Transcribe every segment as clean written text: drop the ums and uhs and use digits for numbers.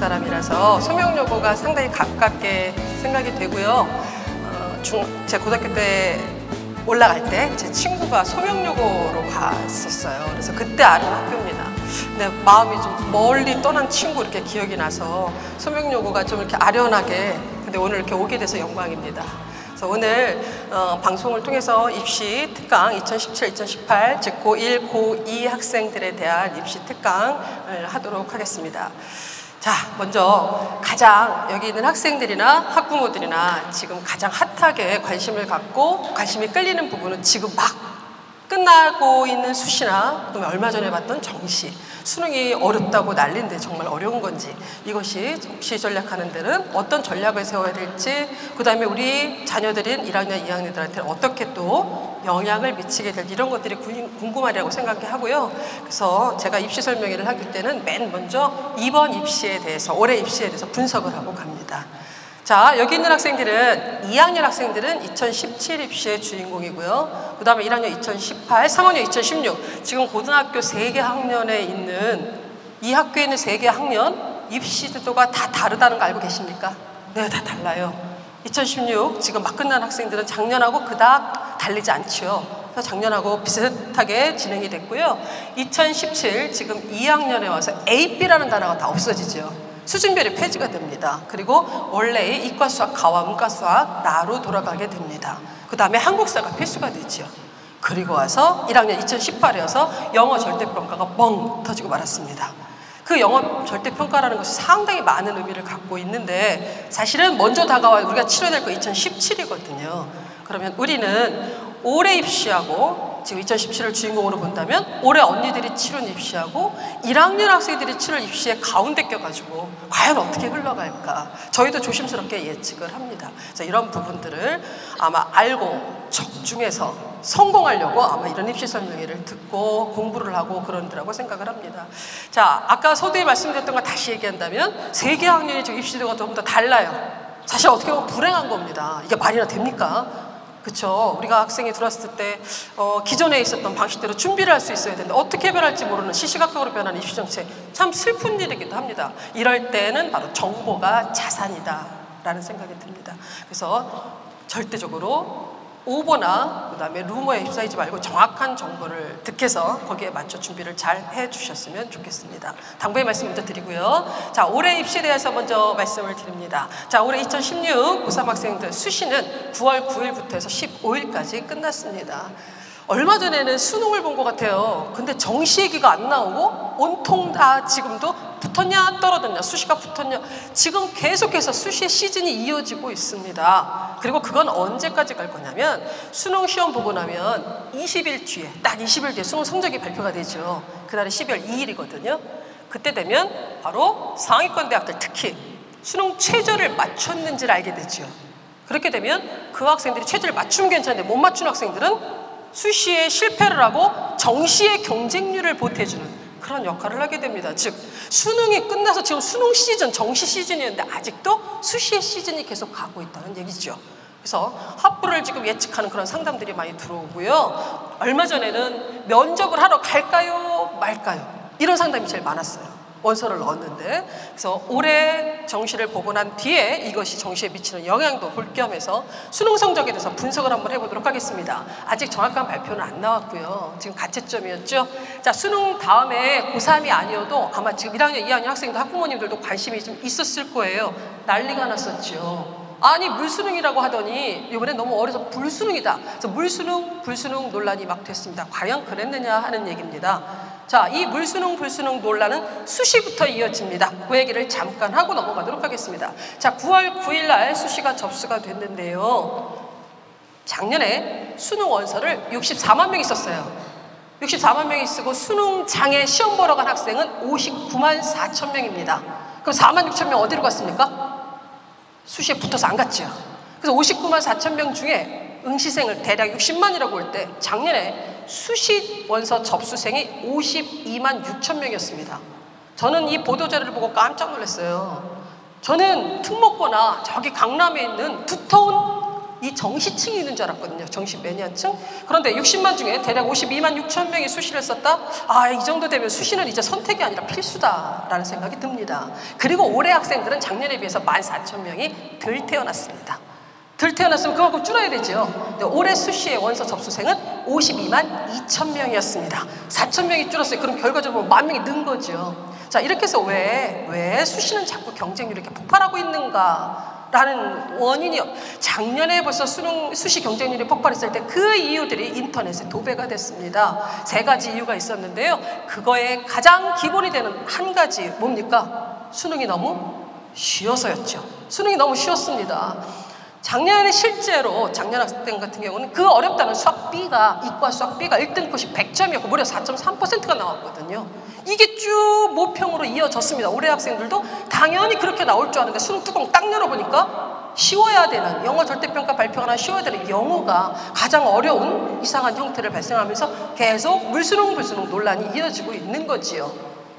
사람이라서 소명여고가 상당히 가깝게 생각이 되고요. 제 고등학교 때 올라갈 때 제 친구가 소명여고로 갔었어요. 그래서 그때 아는 학교입니다. 근데 마음이 좀 멀리 떠난 친구 이렇게 기억이 나서 소명여고가 좀 이렇게 아련하게, 근데 오늘 이렇게 오게 돼서 영광입니다. 그래서 오늘 방송을 통해서 입시 특강 2017-2018 즉 고1, 고2 학생들에 대한 입시 특강을 하도록 하겠습니다. 자, 먼저 가장 여기 있는 학생들이나 학부모들이나 지금 가장 핫하게 관심을 갖고 관심이 끌리는 부분은 지금 막 끝나고 있는 수시나 그다음에 얼마 전에 봤던 정시, 수능이 어렵다고 난리인데 정말 어려운 건지, 이것이 정시 전략하는 데는 어떤 전략을 세워야 될지, 그 다음에 우리 자녀들인 1학년, 2학년들한테는 어떻게 또 영향을 미치게 될지, 이런 것들이 궁금하리라고 생각하고요. 그래서 제가 입시 설명회를 하길 때는 맨 먼저 이번 입시에 대해서, 올해 입시에 대해서 분석을 하고 갑니다. 자, 여기 있는 학생들은 2학년 학생들은 2017 입시의 주인공이고요. 그 다음에 1학년 2018, 3학년 2016, 지금 고등학교 3개 학년에 있는 이 학교에 있는 3개 학년 입시 제도가 다 다르다는 거 알고 계십니까? 네, 다 달라요. 2016 지금 막 끝난 학생들은 작년하고 그닥 달리지 않죠. 그래서 작년하고 비슷하게 진행이 됐고요. 2017 지금 2학년에 와서 A, B라는 단어가 다 없어지죠. 수준별이 폐지가 됩니다. 그리고 원래의 이과 수학, 가와 문과 수학 나로 돌아가게 됩니다. 그 다음에 한국사가 필수가 되죠. 그리고 와서 1학년 2018에 와서 영어 절대평가가 뻥 터지고 말았습니다. 그 영어 절대평가라는 것이 상당히 많은 의미를 갖고 있는데, 사실은 먼저 다가와요. 우리가 치러야 될 거 2017이거든요. 그러면 우리는 올해 입시하고, 지금 2017을 주인공으로 본다면 올해 언니들이 치른 입시하고 1학년 학생들이 치른 입시의 가운데 껴가지고 과연 어떻게 흘러갈까, 저희도 조심스럽게 예측을 합니다. 그래서 이런 부분들을 아마 알고 적중해서 성공하려고 아마 이런 입시 설명회를 듣고 공부를 하고 그런다고 생각을 합니다. 자, 아까 서두에 말씀드렸던 거 다시 얘기한다면 3개 학년이 지금 입시제도가 조금 더 달라요. 사실 어떻게 보면 불행한 겁니다. 이게 말이나 됩니까? 그쵸. 우리가 학생이 들어왔을 때 기존에 있었던 방식대로 준비를 할 수 있어야 되는데 어떻게 변할지 모르는 시시각각으로 변하는 입시정책, 참 슬픈 일이기도 합니다. 이럴 때는 바로 정보가 자산이다 라는 생각이 듭니다. 그래서 절대적으로 오보나 그 다음에 루머에 휩싸이지 말고 정확한 정보를 득해서 거기에 맞춰 준비를 잘 해주셨으면 좋겠습니다. 당부의 말씀 먼저 드리고요. 자, 올해 입시에 대해서 먼저 말씀을 드립니다. 자, 올해 2016 고3 학생들 수시는 9월 9일부터 해서 15일까지 끝났습니다. 얼마 전에는 수능을 본 것 같아요. 근데 정시 얘기가 안 나오고 온통 다 지금도 붙었냐 떨어졌냐, 수시가 붙었냐, 지금 계속해서 수시의 시즌이 이어지고 있습니다. 그리고 그건 언제까지 갈 거냐면 수능 시험 보고 나면 20일 뒤에, 딱 20일 뒤에 수능 성적이 발표가 되죠. 그날이 12월 2일이거든요. 그때 되면 바로 상위권 대학들 특히 수능 최저를 맞췄는지를 알게 되죠. 그렇게 되면 그 학생들이 최저를 맞추면 괜찮은데 못 맞춘 학생들은 수시에 실패를 하고 정시의 경쟁률을 보태주는 그런 역할을 하게 됩니다. 즉 수능이 끝나서 지금 수능 시즌, 정시 시즌이었는데 아직도 수시의 시즌이 계속 가고 있다는 얘기죠. 그래서 합부를 지금 예측하는 그런 상담들이 많이 들어오고요. 얼마 전에는 면접을 하러 갈까요 말까요, 이런 상담이 제일 많았어요. 원서를 넣었는데, 그래서 올해 정시를 보고 난 뒤에 이것이 정시에 미치는 영향도 볼 겸해서 수능 성적에 대해서 분석을 한번 해보도록 하겠습니다. 아직 정확한 발표는 안 나왔고요. 지금 가채점이었죠. 자, 수능 다음에 고3이 아니어도 아마 지금 1학년, 2학년 학생들, 학부모님들도 관심이 좀 있었을 거예요. 난리가 났었죠. 아니 물수능이라고 하더니 이번에 너무 어려서 불수능이다. 그래서 물수능, 불수능 논란이 막 됐습니다. 과연 그랬느냐 하는 얘기입니다. 자, 이 물수능, 불수능 논란은 수시부터 이어집니다. 그 얘기를 잠깐 하고 넘어가도록 하겠습니다. 자, 9월 9일 날 수시가 접수가 됐는데요. 작년에 수능 원서를 64만 명이 썼어요. 64만 명이 쓰고 수능 장애 시험 보러 간 학생은 59만 4천 명입니다. 그럼 4만 6천 명 어디로 갔습니까? 수시에 붙어서 안 갔죠. 그래서 59만 4천 명 중에 응시생을 대략 60만이라고 볼 때 작년에 수시 원서 접수생이 52만 6천 명이었습니다. 저는 이 보도자료를 보고 깜짝 놀랐어요. 저는 특목고나 저기 강남에 있는 두터운 이 정시층이 있는 줄 알았거든요. 정시 매니아층. 그런데 60만 중에 대략 52만 6천 명이 수시를 썼다? 아, 이 정도 되면 수시는 이제 선택이 아니라 필수다라는 생각이 듭니다. 그리고 올해 학생들은 작년에 비해서 14,000명이 덜 태어났습니다. 덜 태어났으면 그만큼 줄어야 되죠. 근데 올해 수시의 원서 접수생은 52만 2천 명이었습니다. 4천 명이 줄었어요. 그럼 결과적으로 10,000명이 는 거죠. 자, 이렇게 해서 왜 수시는 자꾸 경쟁률이 이렇게 폭발하고 있는가? 라는 원인이요. 작년에 벌써 수시 경쟁률이 폭발했을 때 그 이유들이 인터넷에 도배가 됐습니다. 3가지 이유가 있었는데요. 그거의 가장 기본이 되는 한 가지 뭡니까? 수능이 너무 쉬워서였죠. 수능이 너무 쉬웠습니다. 작년에 실제로 작년 학생 같은 경우는 그 어렵다는 수학 B가 이과 수학 B가 1등 컷이 100점이었고 무려 4.3%가 나왔거든요. 이게 쭉 모평으로 이어졌습니다. 올해 학생들도 당연히 그렇게 나올 줄 아는데 수능 뚜껑 딱 열어보니까 쉬워야 되는 영어 절대평가 발표가 나 쉬워야 되는 영어가 가장 어려운 이상한 형태를 발생하면서 계속 물수능 불수능 논란이 이어지고 있는 거지요.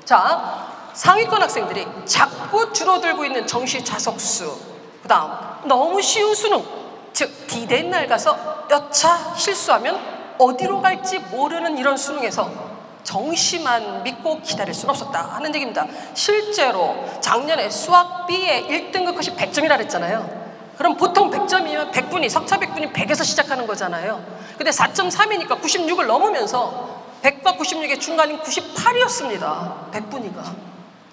자, 상위권 학생들이 자꾸 줄어들고 있는 정시 좌석수, 그 다음 너무 쉬운 수능, 즉 D-Day 날 가서 여차 실수하면 어디로 갈지 모르는 이런 수능에서 정시만 믿고 기다릴 수는 없었다 하는 얘기입니다. 실제로 작년에 수학 B의 1등급 컷이 100점이라 그랬잖아요. 그럼 보통 100점이면 100분위, 석차 100분위 100에서 시작하는 거잖아요. 근데 4.3이니까 96을 넘으면서 100과 96의 중간인 98이었습니다. 100분위가.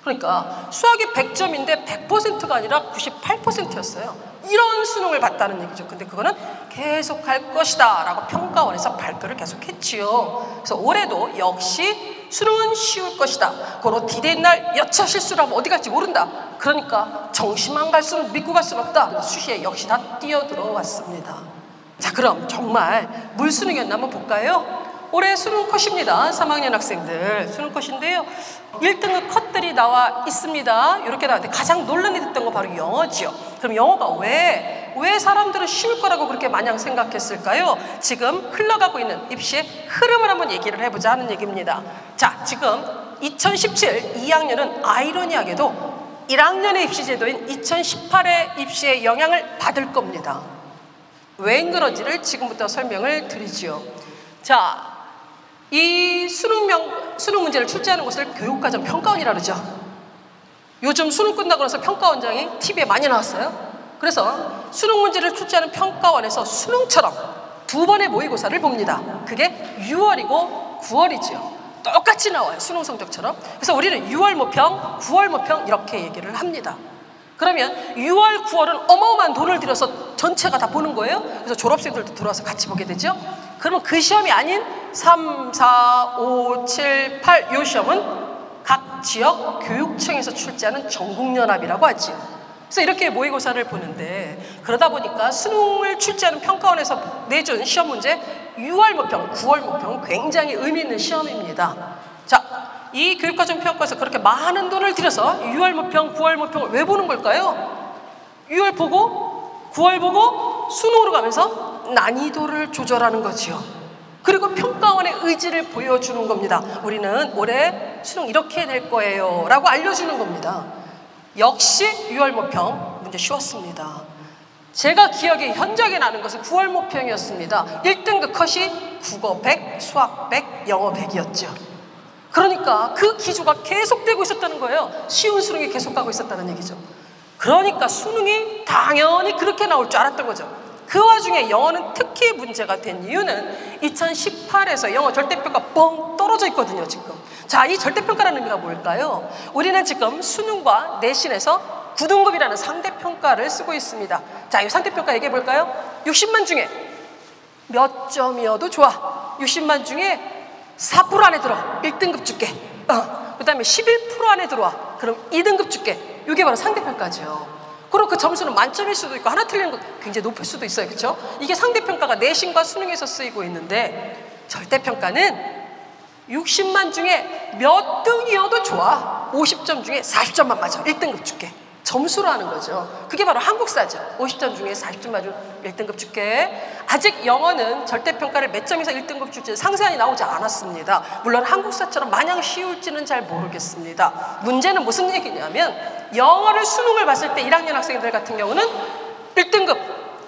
그러니까 수학이 100점인데 100%가 아니라 98%였어요. 이런 수능을 봤다는 얘기죠. 근데 그거는 계속 갈 것이다 라고 평가원에서 발표를 계속 했지요. 그래서 올해도 역시 수능은 쉬울 것이다. 고로 D-Day 날 여차 실수를 하면 어디 갈지 모른다. 그러니까 정시만 갈 수는 믿고 갈 수는 없다. 수시에 역시 다 뛰어들어왔습니다. 자, 그럼 정말 물수능이었나 한번 볼까요? 올해 수능 컷입니다. 3학년 학생들 수능 컷인데요. 1등급 컷들이 나와 있습니다. 이렇게 나왔는데 가장 논란이 됐던 거 바로 영어지요. 그럼 영어가 왜 사람들은 쉬울 거라고 그렇게 마냥 생각했을까요? 지금 흘러가고 있는 입시의 흐름을 한번 얘기를 해보자 하는 얘기입니다. 자, 지금 2017 2학년은 아이러니하게도 1학년의 입시 제도인 2018의 입시의 영향을 받을 겁니다. 왜 그런지를 지금부터 설명을 드리지요. 자, 이 수능 문제를 출제하는 것을 교육과정 평가원이라 그러죠. 요즘 수능 끝나고 나서 평가원장이 TV에 많이 나왔어요. 그래서 수능 문제를 출제하는 평가원에서 수능처럼 2번의 모의고사를 봅니다. 그게 6월이고 9월이죠. 똑같이 나와요. 수능 성적처럼. 그래서 우리는 6월 모평, 9월 모평 이렇게 얘기를 합니다. 그러면 6월, 9월은 어마어마한 돈을 들여서 전체가 다 보는 거예요. 그래서 졸업생들도 들어와서 같이 보게 되죠. 그러면 그 시험이 아닌 3, 4, 5, 7, 8 이 시험은 각 지역 교육청에서 출제하는 전국연합이라고 하죠. 그래서 이렇게 모의고사를 보는데 그러다 보니까 수능을 출제하는 평가원에서 내준 시험 문제 6월 모평, 9월 모평 굉장히 의미 있는 시험입니다. 자, 이 교육과정 평가에서 그렇게 많은 돈을 들여서 6월 모평, 9월 모평을 왜 보는 걸까요? 6월 보고 9월 보고 수능으로 가면서 난이도를 조절하는 거지요. 그리고 평가원의 의지를 보여주는 겁니다. 우리는 올해 수능 이렇게 낼 거예요 라고 알려주는 겁니다. 역시 6월 모평 문제 쉬웠습니다. 제가 기억에 현저하게 나는 것은 9월 모평이었습니다. 1등급 컷이 국어 100, 수학 100, 영어 100이었죠. 그러니까 그 기조가 계속되고 있었다는 거예요. 쉬운 수능이 계속 가고 있었다는 얘기죠. 그러니까 수능이 당연히 그렇게 나올 줄 알았던 거죠. 그 와중에 영어는 특히 문제가 된 이유는 2018에서 영어 절대평가 뻥 떨어져 있거든요, 지금. 자, 이 절대평가라는 의미가 뭘까요? 우리는 지금 수능과 내신에서 9등급이라는 상대평가를 쓰고 있습니다. 자, 이 상대평가 얘기해 볼까요? 60만 중에 몇 점이어도 좋아. 60만 중에 4% 안에 들어. 1등급 줄게. 그 다음에 11% 안에 들어와. 그럼 2등급 줄게. 이게 바로 상대평가죠. 그리고 그 점수는 만점일 수도 있고 하나 틀리는 거 굉장히 높을 수도 있어요. 그렇죠? 이게 상대평가가 내신과 수능에서 쓰이고 있는데 절대평가는 60만 중에 몇 등이어도 좋아. 50점 중에 40점만 맞아. 1등급 줄게. 점수로 하는 거죠. 그게 바로 한국사죠. 50점 중에 40점 맞으면 1등급 줄게. 아직 영어는 절대평가를 몇 점에서 1등급 줄지 상세하게 나오지 않았습니다. 물론 한국사처럼 마냥 쉬울지는 잘 모르겠습니다. 문제는 무슨 얘기냐면 영어를 수능을 봤을 때 1학년 학생들 같은 경우는 1등급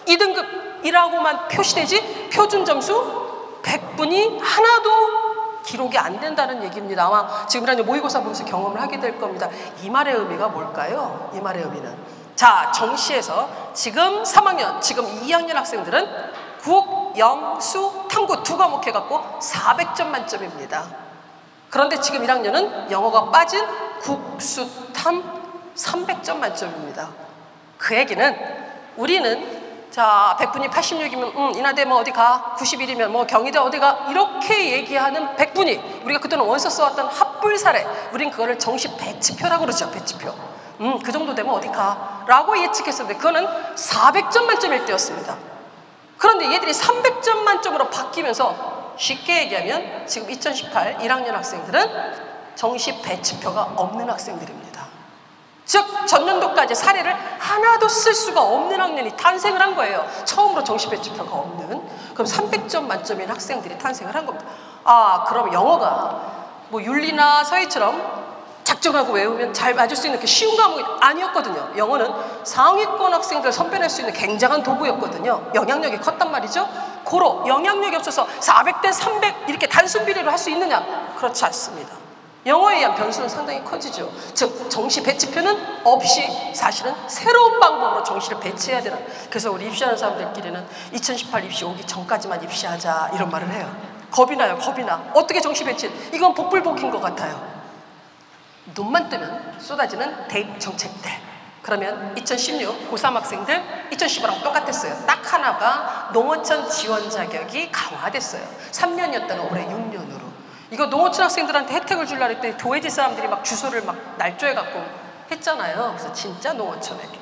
2등급이라고만 표시되지 표준 점수 100분이 하나도 기록이 안 된다는 얘기입니다. 아마 지금 모의고사 보면서 경험을 하게 될 겁니다. 이 말의 의미가 뭘까요? 이 말의 의미는, 자, 정시에서 지금 3학년, 지금 2학년 학생들은 국, 영, 수, 탐구 두 과목 해갖고 400점 만점입니다. 그런데 지금 1학년은 영어가 빠진 국, 수, 탐 300점 만점입니다. 그 얘기는 우리는 자, 100분이 86이면 인하대 뭐 어디 가, 91이면 뭐 경희대 어디 가, 이렇게 얘기하는 100분이 우리가 그동안 원서 써왔던 합불 사례, 우린 그거를 정시 배치표라고 그러죠. 배치표. 그 정도 되면 어디 가 라고 예측했었는데 그거는 400점 만점일 때였습니다. 그런데 얘들이 300점 만점으로 바뀌면서 쉽게 얘기하면 지금 2018 1학년 학생들은 정시 배치표가 없는 학생들입니다. 즉 전년도까지 사례를 하나도 쓸 수가 없는 학년이 탄생을 한 거예요. 처음으로 정시 배치표가 없는. 그럼 300점 만점인 학생들이 탄생을 한 겁니다. 아, 그럼 영어가 뭐 윤리나 서예처럼 작정하고 외우면 잘 맞을 수 있는 그 쉬운 과목이 아니었거든요. 영어는 상위권 학생들을 선별할 수 있는 굉장한 도구였거든요. 영향력이 컸단 말이죠. 고로 영향력이 없어서 400대 300 이렇게 단순 비례로 할 수 있느냐? 그렇지 않습니다. 영어에 의한 변수는 상당히 커지죠. 즉 정시 배치표는 없이 사실은 새로운 방법으로 정시를 배치해야 되는. 그래서 우리 입시하는 사람들끼리는 2018 입시 오기 전까지만 입시하자 이런 말을 해요. 겁이 나요. 겁이 나. 어떻게 정시 배치? 이건 복불복인 것 같아요. 눈만 뜨면 쏟아지는 대입 정책들. 그러면 2016 고3 학생들 2015랑 똑같았어요. 딱 하나가 농어촌 지원 자격이 강화됐어요. 3년이었다가 올해 6년으로. 이거 농어촌 학생들한테 혜택을 주려고 했더니 교회지 사람들이 막 주소를 막 날조해갖고 했잖아요. 그래서 진짜 농어촌에게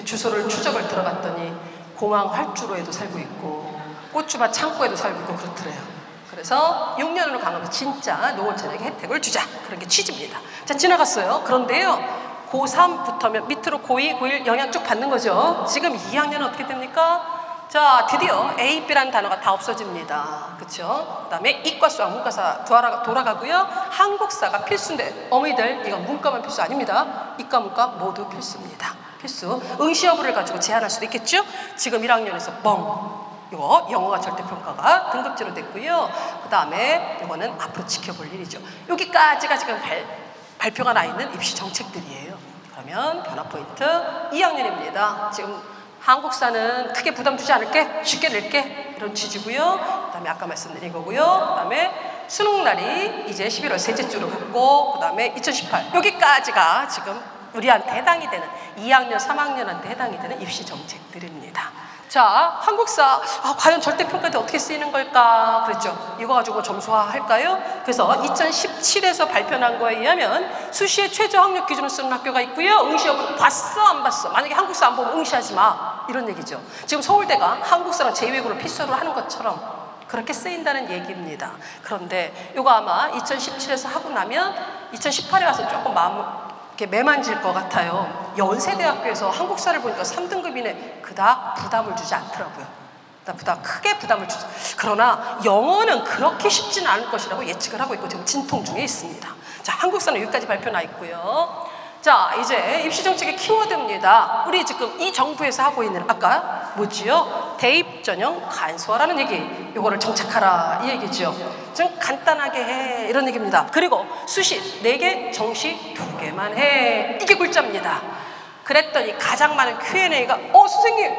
주소를 추적을 들어갔더니 공항 활주로에도 살고 있고 고추밭 창고에도 살고 있고 그렇더래요. 그래서 6년으로 강화해서 진짜 농어촌에게 혜택을 주자. 그런 게 취지입니다. 자, 지나갔어요. 그런데요, 고3부터면 밑으로 고2, 고1 영향 쭉 받는 거죠. 지금 2학년은 어떻게 됩니까? 자, 드디어 A, B라는 단어가 다 없어집니다. 그렇죠? 그 다음에 이과, 수학, 문과사 돌아가고요. 한국사가 필수인데 어머니들 이거 문과만 필수 아닙니다. 이과, 문과 모두 필수입니다. 필수. 응시 여부를 가지고 제한할 수도 있겠죠? 지금 1학년에서 이거 영어가 절대평가가 등급제로 됐고요. 그 다음에 이거는 앞으로 지켜볼 일이죠. 여기까지가 지금 발표가 나 있는 입시 정책들이에요. 그러면 변화 포인트 2학년입니다. 지금 한국사는 크게 부담 주지 않을게, 쉽게 낼게 이런 취지고요. 그 다음에 아까 말씀드린 거고요. 그 다음에 수능날이 이제 11월 셋째 주로 갔고, 그 다음에 2018 여기까지가 지금 우리한테 해당이 되는 2학년, 3학년한테 해당이 되는 입시 정책들입니다. 자, 한국사 과연 절대평가때 어떻게 쓰이는 걸까? 그랬죠. 이거 가지고 점수화할까요? 그래서 2017에서 발표한 거에 의하면 수시의 최저 학력 기준을 쓰는 학교가 있고요. 응시 여부는 봤어 안 봤어. 만약에 한국사 안 보면 응시하지 마. 이런 얘기죠. 지금 서울대가 한국사랑 제2외국어를 필수로 하는 것처럼 그렇게 쓰인다는 얘기입니다. 그런데 이거 아마 2017에서 하고 나면 2018에 와서 조금 마음 이렇게 매만질 것 같아요. 연세대학교에서 한국사를 보니까 3등급이네. 그닥 부담을 주지 않더라고요. 크게 부담을 주지. 그러나 영어는 그렇게 쉽지는 않을 것이라고 예측을 하고 있고 지금 진통 중에 있습니다. 자, 한국사는 여기까지 발표 나 있고요. 자, 이제 입시정책의 키워드입니다. 우리 지금 이 정부에서 하고 있는 아까 뭐지요? 대입 전형 간소화라는 얘기. 이거를 정착하라 이 얘기죠. 좀 간단하게 해 이런 얘기입니다. 그리고 수시 4개, 정시 2개만 해. 이게 굴자입니다. 그랬더니 가장 많은 Q&A가 선생님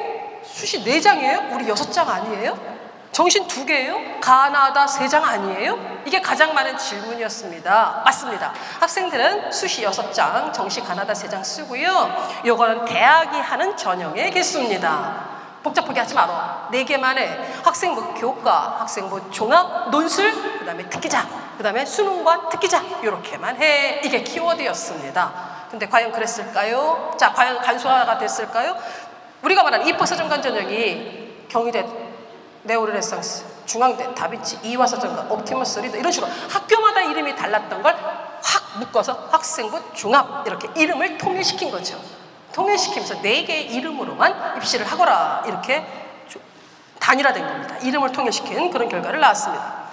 수시 4장이에요? 우리 6장 아니에요? 정신 2개예요? 가나다 3장 아니에요? 이게 가장 많은 질문이었습니다. 맞습니다. 학생들은 수시 6장, 정시 가나다 3장 쓰고요. 요거는 대학이 하는 전형의 개수입니다. 복잡하게 하지 마라. 4개만 해. 학생부 교과, 학생부 종합, 논술, 그 다음에 특기자, 그 다음에 수능과 특기자 이렇게만 해. 이게 키워드였습니다. 근데 과연 그랬을까요? 자, 과연 간소화가 됐을까요? 우리가 말하는 이퍼서정관 전형이 경희대 네오르네상스, 중앙대, 다빈치, 이화서정관, 옵티머스 리더 이런 식으로 학교마다 이름이 달랐던 걸 확 묶어서 학생부 종합 이렇게 이름을 통일시킨 거죠. 통일시키면서 4개의 이름으로만 입시를 하거라 이렇게 단일화된 겁니다. 이름을 통일시킨 그런 결과를 낳았습니다.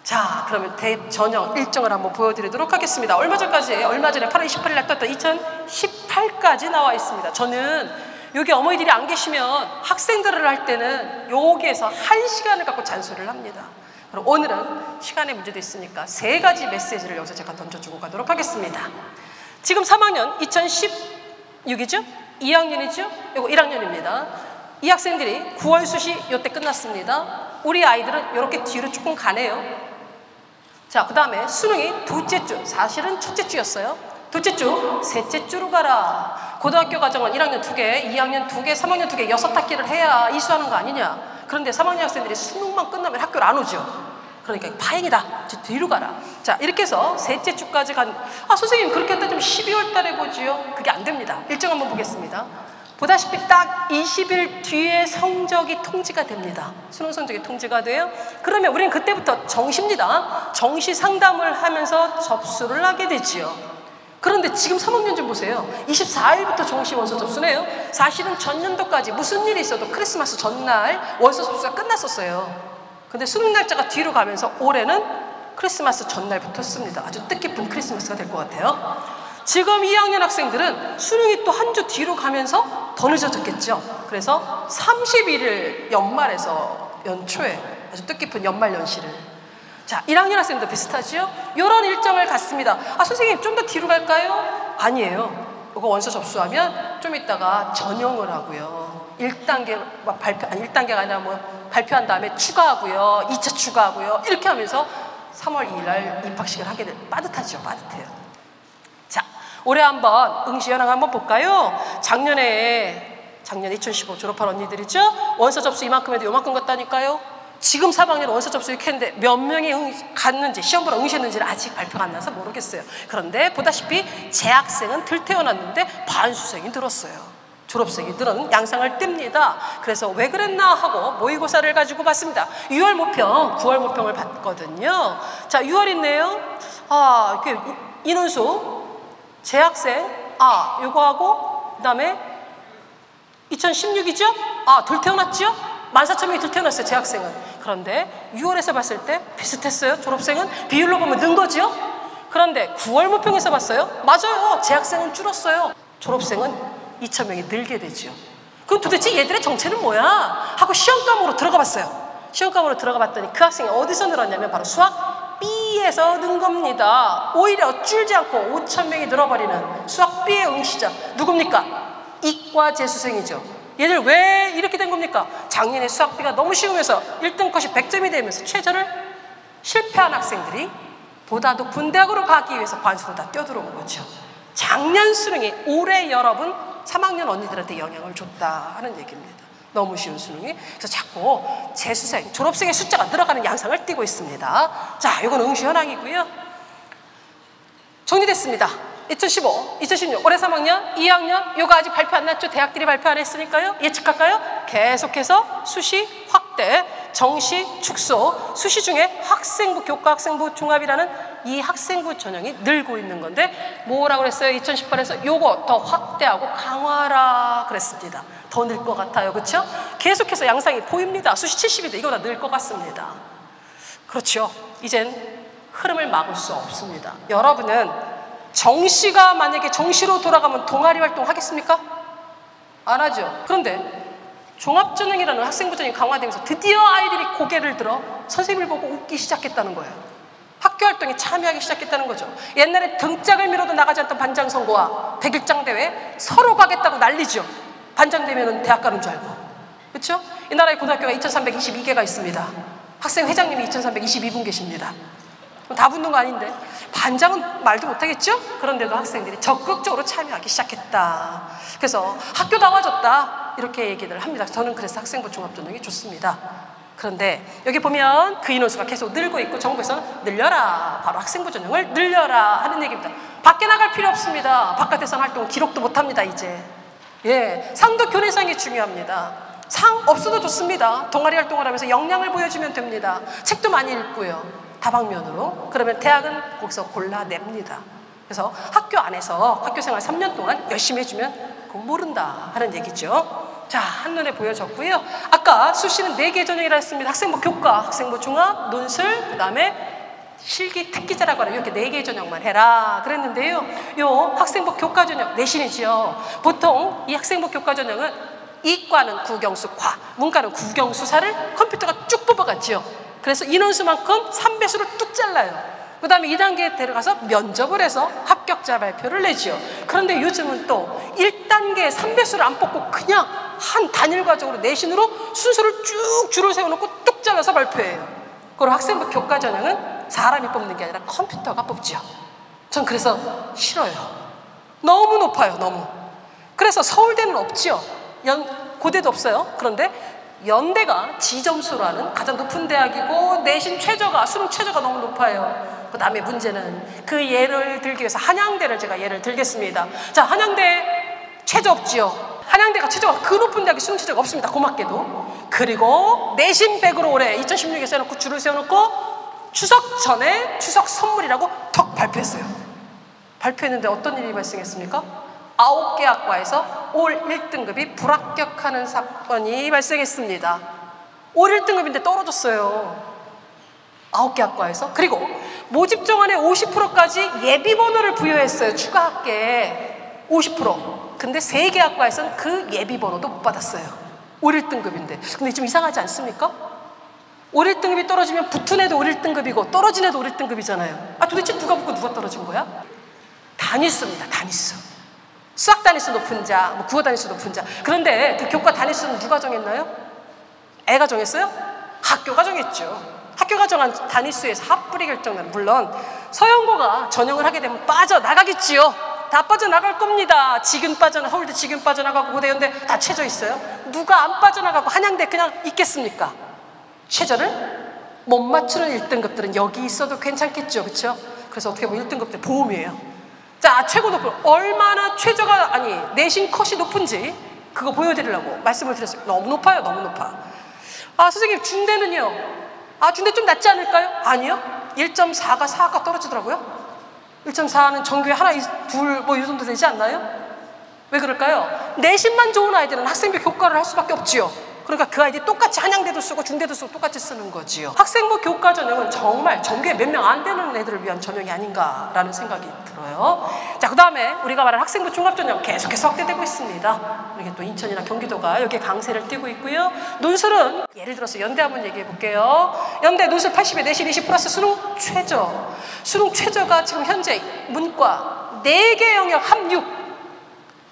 자, 그러면 대전형 일정을 한번 보여드리도록 하겠습니다. 얼마 전에 8월 28일 날 떴던 2018까지 나와 있습니다. 저는 여기 어머니들이 안 계시면 학생들을 할 때는 여기에서 1시간을 갖고 잔소리를 합니다. 그럼 오늘은 시간의 문제도 있으니까 3가지 메시지를 여기서 제가 던져주고 가도록 하겠습니다. 지금 3학년 2016이죠? 2학년이죠? 이거 1학년입니다. 이 학생들이 9월 수시 이때 끝났습니다. 우리 아이들은 이렇게 뒤로 조금 가네요. 자, 그 다음에 수능이 둘째 주, 사실은 첫째 주였어요. 둘째 주, 셋째 주로 가라. 고등학교 과정은 1학년 2개, 2학년 2개, 3학년 2개, 6학기를 해야 이수하는 거 아니냐. 그런데 3학년 학생들이 수능만 끝나면 학교를 안 오죠. 그러니까 다행이다. 뒤로 가라. 자, 이렇게 해서 셋째 주까지 선생님 그렇게 했다 좀 12월 달에 보지요. 그게 안 됩니다. 일정 한번 보겠습니다. 보다시피 딱 20일 뒤에 성적이 통지가 됩니다. 수능 성적이 통지가 돼요. 그러면 우리는 그때부터 정시입니다. 정시 상담을 하면서 접수를 하게 되지요. 그런데 지금 3학년 좀 보세요. 24일부터 정시 원서 접수네요. 사실은 전년도까지 무슨 일이 있어도 크리스마스 전날 원서 접수가 끝났었어요. 근데 수능 날짜가 뒤로 가면서 올해는 크리스마스 전날 붙었습니다. 아주 뜻깊은 크리스마스가 될 것 같아요. 지금 2학년 학생들은 수능이 또 한 주 뒤로 가면서 더 늦어졌겠죠. 그래서 31일 연말에서 연초에 아주 뜻깊은 연말 연시를. 자, 1학년 학생도 비슷하지요? 이런 일정을 갖습니다. 선생님 좀 더 뒤로 갈까요? 아니에요. 이거 원서 접수하면 좀 이따가 전형을 하고요. 1단계 발표, 아니 1단계가 아니라 발표한 다음에 추가하고요. 2차 추가하고요. 이렇게 하면서 3월 2일 날 입학식을 하게 될, 빠듯하죠. 빠듯해요. 자, 올해 한번 응시 현황 한번 볼까요? 작년에 2015 졸업한 언니들이죠? 원서 접수 이만큼 해도 요만큼 갔다니까요? 지금 3학년 원서 접수 이렇게 했는데 몇 명이 갔는지, 시험 보러 응시했는지는 아직 발표가 안 나서 모르겠어요. 그런데 보다시피 재학생은 들 태어났는데 반수생이 늘었어요. 졸업생이 늘은 양상을 띱니다. 그래서 왜 그랬나 하고 모의고사를 가지고 봤습니다. 6월 모평, 9월 모평을 봤거든요. 자, 6월 있네요. 이렇게 인원수, 재학생, 요거 하고, 그 다음에 2016이죠? 들 태어났죠? 14,000명이 들 태어났어요, 재학생은. 그런데 6월에서 봤을 때 비슷했어요. 졸업생은 비율로 보면 는 거죠? 그런데 9월 모평에서 봤어요. 맞아요. 재학생은 줄었어요. 졸업생은 2,000명이 늘게 되죠. 그럼 도대체 얘들의 정체는 뭐야? 하고 시험과목으로 들어가 봤어요. 시험과목으로 들어가 봤더니 그 학생이 어디서 늘었냐면 바로 수학 B에서 는 겁니다. 오히려 줄지 않고 5,000명이 늘어버리는 수학 B의 응시자 누굽니까? 이과 재수생이죠. 얘들 왜 이렇게 된 겁니까? 작년에 수학 B가 너무 쉬우면서 1등 컷이 100점이 되면서 최저를 실패한 학생들이 보다 높은 대학으로 가기 위해서 반수로 다 뛰어들어온 거죠. 작년 수능이 올해 여러분 3학년 언니들한테 영향을 줬다 하는 얘기입니다. 너무 쉬운 수능이. 그래서 자꾸 재수생, 졸업생의 숫자가 늘어가는 양상을 띠고 있습니다. 자, 이건 응시 현황이고요. 정리됐습니다. 2015, 2016 올해 3학년, 2학년 요거 아직 발표 안 났죠? 대학들이 발표 안 했으니까요. 예측할까요? 계속해서 수시 확대, 정시 축소, 수시 중에 학생부, 교과학생부 종합이라는 이 학생부 전형이 늘고 있는 건데 뭐라고 그랬어요? 2018에서 요거 더 확대하고 강화라 그랬습니다. 더 늘 것 같아요. 그렇죠? 계속해서 양상이 보입니다. 수시 70인데 이거보다 늘 것 같습니다. 그렇죠. 이젠 흐름을 막을 수 없습니다. 여러분은 정시가 만약에 정시로 돌아가면 동아리 활동 하겠습니까? 안 하죠. 그런데 종합전형이라는 학생부 전형이 강화되면서 드디어 아이들이 고개를 들어 선생님을 보고 웃기 시작했다는 거예요. 학교 활동에 참여하기 시작했다는 거죠. 옛날에 등짝을 밀어도 나가지 않던 반장 선거와 백일장 대회 서로 가겠다고 난리죠. 반장 되면은 대학 가는 줄 알고. 그렇죠? 이 나라의 고등학교가 2322개가 있습니다. 학생 회장님이 2322분 계십니다. 다 붙는 거 아닌데 반장은 말도 못하겠죠? 그런데도 학생들이 적극적으로 참여하기 시작했다. 그래서 학교 나와줬다 이렇게 얘기를 합니다. 저는 그래서 학생부 종합전형이 좋습니다. 그런데 여기 보면 그 인원수가 계속 늘고 있고 정부에서는 늘려라, 바로 학생부 전형을 늘려라 하는 얘기입니다. 밖에 나갈 필요 없습니다. 바깥에서 활동 기록도 못합니다. 이제 상도 교내상이 중요합니다. 상 없어도 좋습니다. 동아리 활동을 하면서 역량을 보여주면 됩니다. 책도 많이 읽고요. 다방면으로. 그러면 대학은 거기서 골라냅니다. 그래서 학교 안에서 학교생활 3년 동안 열심히 해주면 그건 모른다 하는 얘기죠. 자, 한눈에 보여졌고요. 아까 수시는 4개 전형이라 했습니다. 학생부 교과, 학생부 종합, 논술, 그 다음에 실기 특기자라고 하는 이렇게 4개의 전형만 해라 그랬는데요. 요 학생부 교과 전형 내신이지요. 보통 이 학생부 교과 전형은 이과는 국영수 과, 문과는 국영수 사를 컴퓨터가 쭉 뽑아갔지요. 그래서 인원수만큼 3배수를 뚝 잘라요. 그 다음에 2단계에 데려가서 면접을 해서 합격자 발표를 내지요. 그런데 요즘은 또 1단계 3배수를 안 뽑고 그냥 한 단일 과정으로 내신으로 순서를 쭉 줄을 세워놓고 뚝 잘라서 발표해요. 그리고 학생부 교과 전형은 사람이 뽑는 게 아니라 컴퓨터가 뽑지요. 전 그래서 싫어요. 너무 높아요, 너무. 그래서 서울대는 없지요. 고대도 없어요. 그런데 연대가 지점수라는 가장 높은 대학이고 내신 최저가, 수능 최저가 너무 높아요. 그 다음에 문제는 그 예를 들기 위해서 한양대를 제가 예를 들겠습니다. 자, 한양대 최저 없지요. 한양대가 최저가 그 높은 대학이 수능 최저가 없습니다. 고맙게도. 그리고 내신 100으로 올해 2016에 세워놓고 줄을 세워놓고 추석 전에 추석 선물이라고 턱 발표했어요. 발표했는데 어떤 일이 발생했습니까? 9개 학과에서 올 1등급이 불합격하는 사건이 발생했습니다. 올 1등급인데 떨어졌어요. 9개 학과에서. 그리고 모집 정원의 50%까지 예비번호를 부여했어요. 추가 학계에 50%. 근데 3개 학과에서는 그 예비번호도 못 받았어요. 올 1등급인데. 근데 좀 이상하지 않습니까? 올 1등급이 떨어지면 붙은 애도 올 1등급이고 떨어진 애도 올 1등급이잖아요. 아, 도대체 누가 붙고 누가 떨어진 거야? 단위수입니다. 단위수. 수학 단위수 높은 자, 뭐 국어 단위수 높은 자. 그런데 그 교과 단위수는 누가 정했나요? 애가 정했어요? 학교가 정했죠. 학교가 정한 단위수에서 합불이 결정나는. 물론 서영고가 전형을 하게 되면 빠져나가겠지요. 다 빠져나갈 겁니다. 서울대 지금 빠져나가고 고대 연대 다 채져 있어요. 누가 안 빠져나가고 한양대 그냥 있겠습니까? 최저를 못 맞추는 1등급들은 여기 있어도 괜찮겠죠. 그렇죠? 그래서 어떻게 보면 1등급들 보험이에요. 자, 최고 높은 얼마나 최저가 내신 컷이 높은지 그거 보여드리려고 말씀을 드렸어요. 너무 높아요. 너무 높아. 아, 선생님 중대는요? 아, 중대 좀 낮지 않을까요? 아니요. 1.4가 4가 떨어지더라고요. 1.4는 전교에 하나, 둘 뭐 이 정도 되지 않나요? 왜 그럴까요? 내신만 좋은 아이들은 학생부 교과를 할 수밖에 없지요. 그러니까 그 아이들이 똑같이 한양대도 쓰고 중대도 쓰고 똑같이 쓰는 거지요. 학생부 교과 전형은 정말 전교에 몇 명 안 되는 애들을 위한 전형이 아닌가라는 생각이 들어요. 자, 그 다음에 우리가 말하는 학생부 종합전형 계속해서 확대되고 있습니다. 이게 또 인천이나 경기도가 여기에 강세를 띠고 있고요. 논술은 예를 들어서 연대 한번 얘기해 볼게요. 연대 논술 80에 내신 20 플러스 수능 최저. 수능 최저가 지금 현재 문과 4개 영역 합6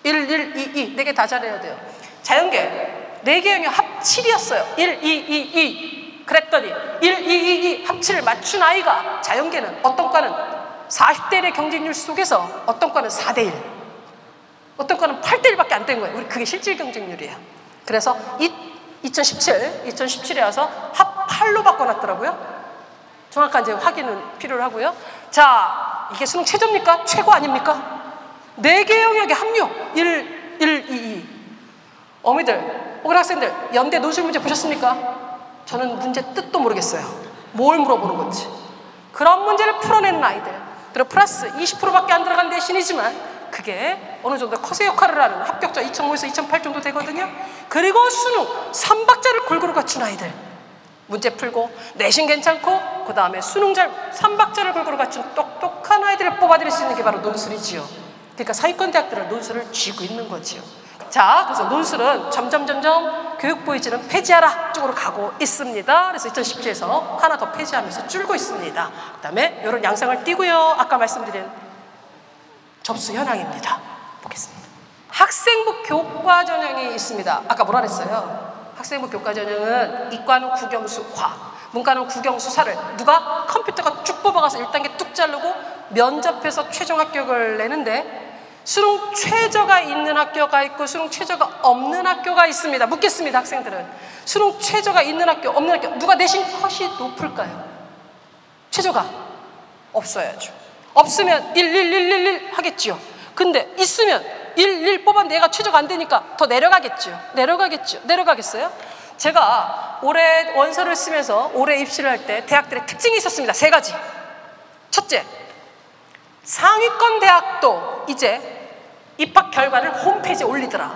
1, 1, 2, 2 4개 다 잘해야 돼요. 자연계 4개 영역 합 7이었어요. 1, 2, 2, 2 그랬더니 1, 2, 2, 2 합 7을 맞춘 아이가 자연계는 어떤 과는 40대 1의 경쟁률 속에서 어떤 과는 4대 1 어떤 과는 8대 1밖에 안 된 거예요. 우리 그게 실질 경쟁률이에요. 그래서 2017에 와서 합 8로 바꿔놨더라고요. 정확한 이제 확인은 필요로 하고요. 자, 이게 수능 최저입니까? 최고 아닙니까? 4개 영역의 합류 1, 1, 2, 2 어미들, 혹은 학생들 연대 논술 문제 보셨습니까? 저는 문제 뜻도 모르겠어요. 뭘 물어보는 건지. 그런 문제를 풀어내는 아이들. 그리고 플러스 20%밖에 안 들어간 대신이지만 그게 어느 정도 컷의 역할을 하는 합격자 2005에서 2008 정도 되거든요. 그리고 수능 3박자를 골고루 갖춘 아이들. 문제 풀고 내신 괜찮고 그 다음에 수능 잘 3박자를 골고루 갖춘 똑똑한 아이들을 뽑아들일 수 있는 게 바로 논술이지요. 그러니까 상위권 대학들은 논술을 쥐고 있는 거지요. 자, 그래서 논술은 점점 교육부의지는 폐지하라 쪽으로 가고 있습니다. 그래서 2017에서 하나 더 폐지하면서 줄고 있습니다. 그 다음에 이런 양상을 띠고요. 아까 말씀드린 접수 현황입니다. 보겠습니다. 학생부 교과 전형이 있습니다. 아까 뭐라 그랬어요? 학생부 교과 전형은 이과는 국영수 과, 문과는 국영수 사를 누가 컴퓨터가 쭉 뽑아가서 1단계 뚝 자르고 면접해서 최종 합격을 내는데 수능 최저가 있는 학교가 있고 수능 최저가 없는 학교가 있습니다. 묻겠습니다. 학생들은 수능 최저가 있는 학교 없는 학교 누가 내신 컷이 높을까요? 최저가 없어야죠. 없으면 1, 1, 1, 1, 1 하겠지요. 근데 있으면 1, 1 뽑았는데 얘가 최저가 안 되니까 더 내려가겠죠. 내려가겠어요? 제가 올해 원서를 쓰면서 올해 입시를 할 때 대학들의 특징이 있었습니다. 3가지. 첫째, 상위권 대학도 이제 입학 결과를 홈페이지에 올리더라.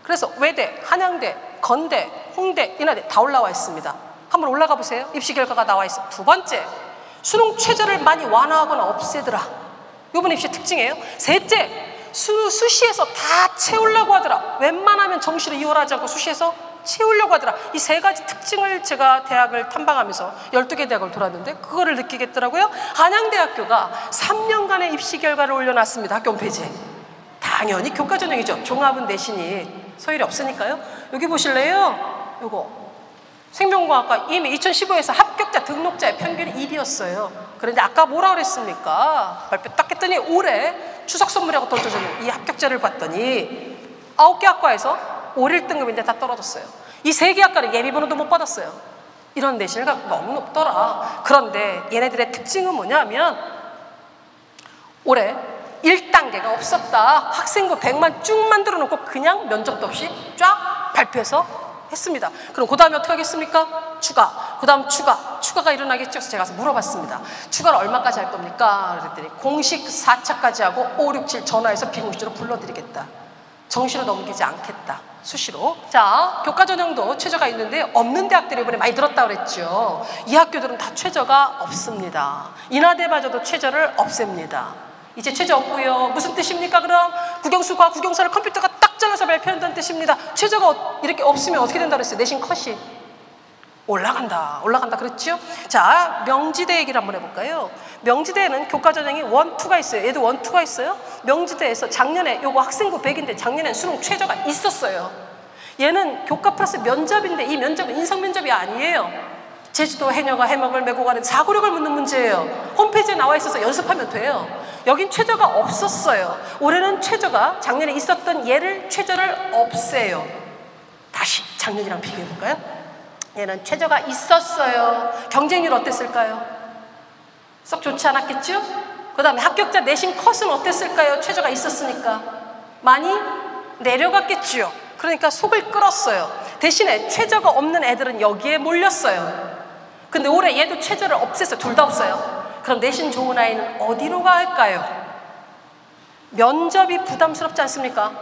그래서 외대, 한양대, 건대, 홍대, 인하대 다 올라와 있습니다. 한번 올라가 보세요. 입시 결과가 나와 있어요. 두 번째, 수능 최저를 많이 완화하거나 없애더라. 이번 입시의 특징이에요. 셋째, 수시에서 다 채우려고 하더라. 웬만하면 정시를 이월하지 않고 수시에서 채우려고 하더라. 이 세 가지 특징을 제가 대학을 탐방하면서 12개 대학을 돌았는데 그거를 느끼겠더라고요. 한양대학교가 3년간의 입시 결과를 올려놨습니다. 학교 홈페이지에. 당연히 교과전형이죠. 종합은 내신이 소율이 없으니까요. 여기 보실래요? 요거 생명과학과 이미 2015에서 합격자 등록자의 평균이 1이었어요. 그런데 아까 뭐라 그랬습니까? 발표 딱 했더니 올해 추석 선물이라고 던져주는 이 합격자를 봤더니 9개 학과에서 5, 1등급인데 다 떨어졌어요. 이 3개 학과는 예비번호도 못 받았어요. 이런 내신을 너무 높더라. 그런데 얘네들의 특징은 뭐냐면 올해 1단계가 없었다. 학생부 100만 쭉 만들어 놓고 그냥 면접도 없이 쫙 발표해서 했습니다. 그럼 그 다음에 어떻게 하겠습니까? 추가, 그 다음 추가가 일어나겠죠. 그래서 제가 가서 물어봤습니다. 추가를 얼마까지 할 겁니까? 그랬더니 공식 4차까지 하고 5, 6, 7 전화해서 비공식적으로 불러드리겠다. 정시로 넘기지 않겠다. 수시로. 자, 교과전형도 최저가 있는데 없는 대학들이 이번에 많이 늘었다고 그랬죠. 이 학교들은 다 최저가 없습니다. 인하대마저도 최저를 없앱니다. 이제 최저 없고요. 무슨 뜻입니까? 그럼 국영수과 국영사를 컴퓨터가 딱 잘라서 발표한다는 뜻입니다. 최저가 이렇게 없으면 어떻게 된다 그랬어요? 내신 컷이 올라간다 그랬죠? 자, 명지대 얘기를 한번 해볼까요? 명지대에는 교과전형이 1, 2가 있어요. 얘도 1, 2가 있어요. 명지대에서 작년에 요거 학생부 100인데 작년엔 수능 최저가 있었어요. 얘는 교과 플러스 면접인데 이 면접은 인성면접이 아니에요. 제주도 해녀가 해먹을 메고 가는 사고력을 묻는 문제예요. 홈페이지에 나와 있어서 연습하면 돼요. 여긴 최저가 없었어요. 올해는 최저가 작년에 있었던 얘를 최저를 없애요. 다시 작년이랑 비교해볼까요? 얘는 최저가 있었어요. 경쟁률 어땠을까요? 썩 좋지 않았겠죠? 그 다음에 합격자 내신 컷은 어땠을까요? 최저가 있었으니까 많이 내려갔겠죠. 그러니까 속을 끌었어요. 대신에 최저가 없는 애들은 여기에 몰렸어요. 근데 올해 얘도 최저를 없앴어요. 둘 다 없어요. 그럼 내신 좋은 아이는 어디로 갈까요? 면접이 부담스럽지 않습니까?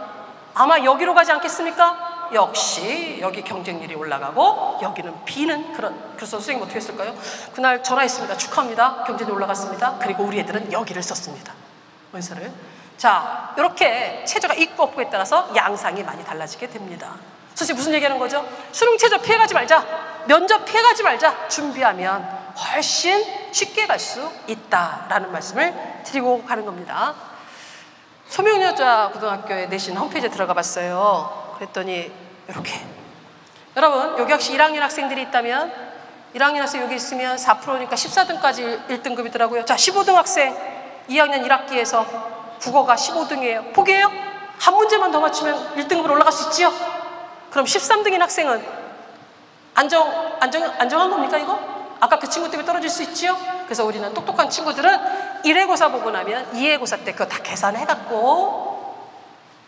아마 여기로 가지 않겠습니까? 역시 여기 경쟁률이 올라가고 여기는 비는 그래서 선생님 어떻게 했을까요? 그날 전화했습니다. 축하합니다. 경쟁률이 올라갔습니다. 그리고 우리 애들은 여기를 썼습니다. 원서를. 자, 이렇게 최저가 있고 없고에 따라서 양상이 많이 달라지게 됩니다. 선생님 무슨 얘기하는 거죠? 수능 최저 피해가지 말자. 면접 피해가지 말자. 준비하면 훨씬 쉽게 갈 수 있다라는 말씀을 드리고 가는 겁니다. 소명여자고등학교의 내신 홈페이지에 들어가 봤어요. 그랬더니 이렇게 여러분 여기 혹시 1학년 학생들이 있다면 1학년 학생 여기 있으면 4%니까 14등까지 1등급이더라고요. 자, 15등 학생 2학년 1학기에서 국어가 15등이에요. 포기해요? 한 문제만 더 맞추면 1등급으로 올라갈 수 있지요? 그럼 13등인 학생은 안정한 겁니까 이거? 아까 그 친구 때문에 떨어질 수 있지요? 그래서 우리는 똑똑한 친구들은 1회고사 보고 나면 2회고사 때 그거 다 계산해갖고